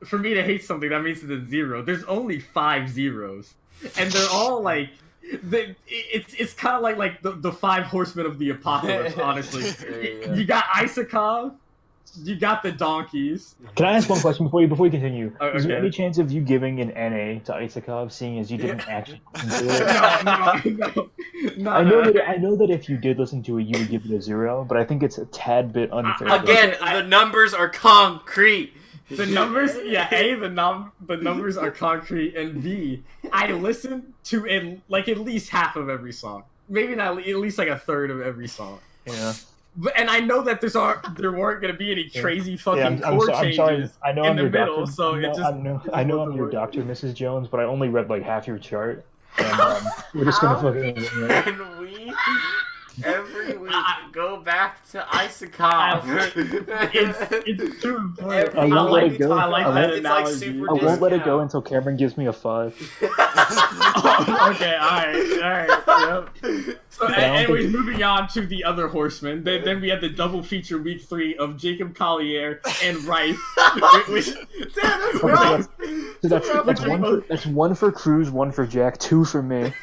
For me to hate something, that means it's a 0. There's only 5 zeros, and they're all like, it's kind of like the 5 horsemen of the apocalypse. Honestly, you got Isakov, you got the donkeys. Can I ask one question before you continue? Okay. Is there any chance of you giving an NA to Isakov, seeing as you didn't actually listen to it? No. I know that if you did listen to it, you would give it a 0, but I think it's a tad bit unfair. Again, the numbers are concrete. The numbers, the numbers are concrete, and B, I listen to at least half of every song. Maybe not at least like a third of every song. Yeah. And I know that there weren't going to be any crazy fucking chord changes I know in I'm the your middle, doctor. so I know I'm your doctor, Mrs. Jones, but I only read like half your chart, and we're just gonna fucking. And we every week go back to Isakov. It's true. I won't let it go. I like that analogy. Super I won't let it go until Cameron gives me a 5. Okay, alright, yep. So, anyways, moving on to the other horsemen. Then we had the double feature week 3 of Jacob Collier and Rife. Damn, that's rough. So that's 1 for Cruz, 1 for Jack, 2 for me.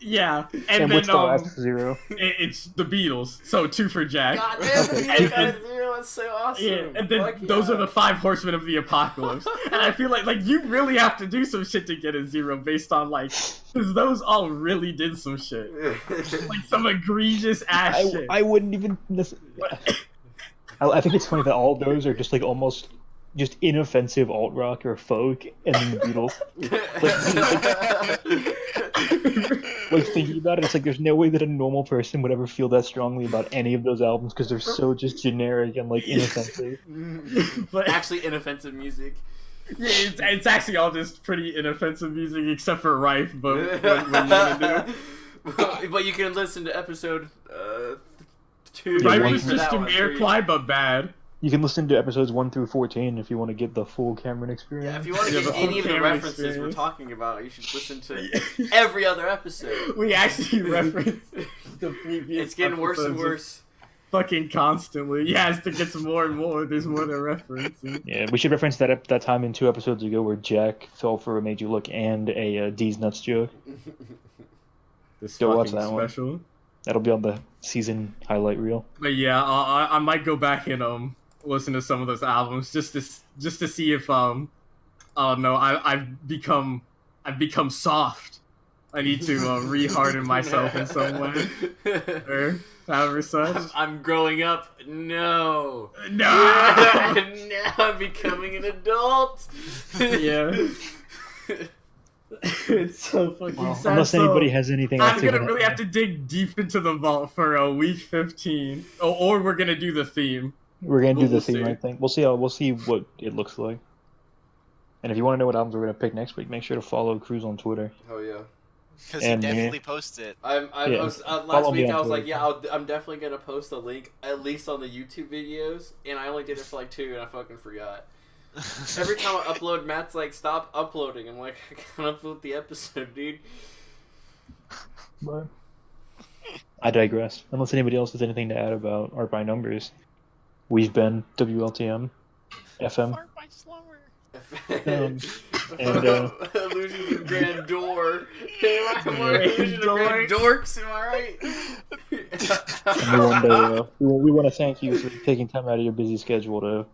Yeah, and then what's the last 0? It's the Beatles, so 2 for Jack. God damn, the Beatles got a 0. That's so awesome. Yeah, and then those are the 5 horsemen of the apocalypse. And I feel like you really have to do some shit to get a 0 based on because those all really did some shit, like some egregious ass shit. I wouldn't even. I think it's funny that all those are just like almost just inoffensive alt rock or folk, and then the Beatles. Like thinking about it, it's like there's no way that a normal person would ever feel that strongly about any of those albums because they're so just generic and like inoffensive. But actually inoffensive music. Yeah, it's actually all just pretty inoffensive music except for Rife. But what you gonna do? But you can listen to episode 2. Rife is just Jamiroquai, but bad. You can listen to episodes 1 through 14 if you want to get the full Cameron experience. Yeah, if you want to get any of the references we're talking about, you should listen to every other episode. We actually reference the previous. It's getting worse and worse. Fucking constantly. Yeah, as it gets more and more, there's more to reference. Yeah, we should reference that time in 2 episodes ago where Jack fell for a Made You Look and a D's Nuts joke. Go watch that special. That'll be on the season highlight reel. But yeah, I might go back and listen to some of those albums just to see if oh no, I've become soft. I need to re-harden myself in some way, or however such. I'm growing up. No. No. Now I'm becoming an adult. Yeah. It's so fucking sad. Unless anybody has anything else I'm gonna really have to dig deep into the vault for week 15, or we're gonna do the theme. We're gonna do the We'll theme, see. I think. We'll see what it looks like. And if you want to know what albums we're gonna pick next week, make sure to follow Cruz on Twitter. Oh yeah. Because he definitely posts it. Last Follow me week on I was like, Twitter. yeah, I'm definitely gonna post a link at least on the YouTube videos, and I only did it for like 2, and I fucking forgot. Every time I upload, Matt's like, stop uploading. I'm like, I can't upload the episode, dude. But I digress. Unless anybody else has anything to add about Art by Numbers, we've been WLTM FM. Art by slumber. Illusions of Grandeur. Illusions of Grand Dorks, am I right? And we want to thank you for taking time out of your busy schedule to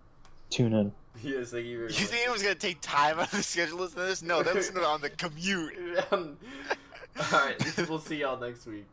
tune in. Yes, thank you very much. You think it was gonna take time out of the schedule to listen to this? No, they listen to it on the commute. Alright, we'll see y'all next week.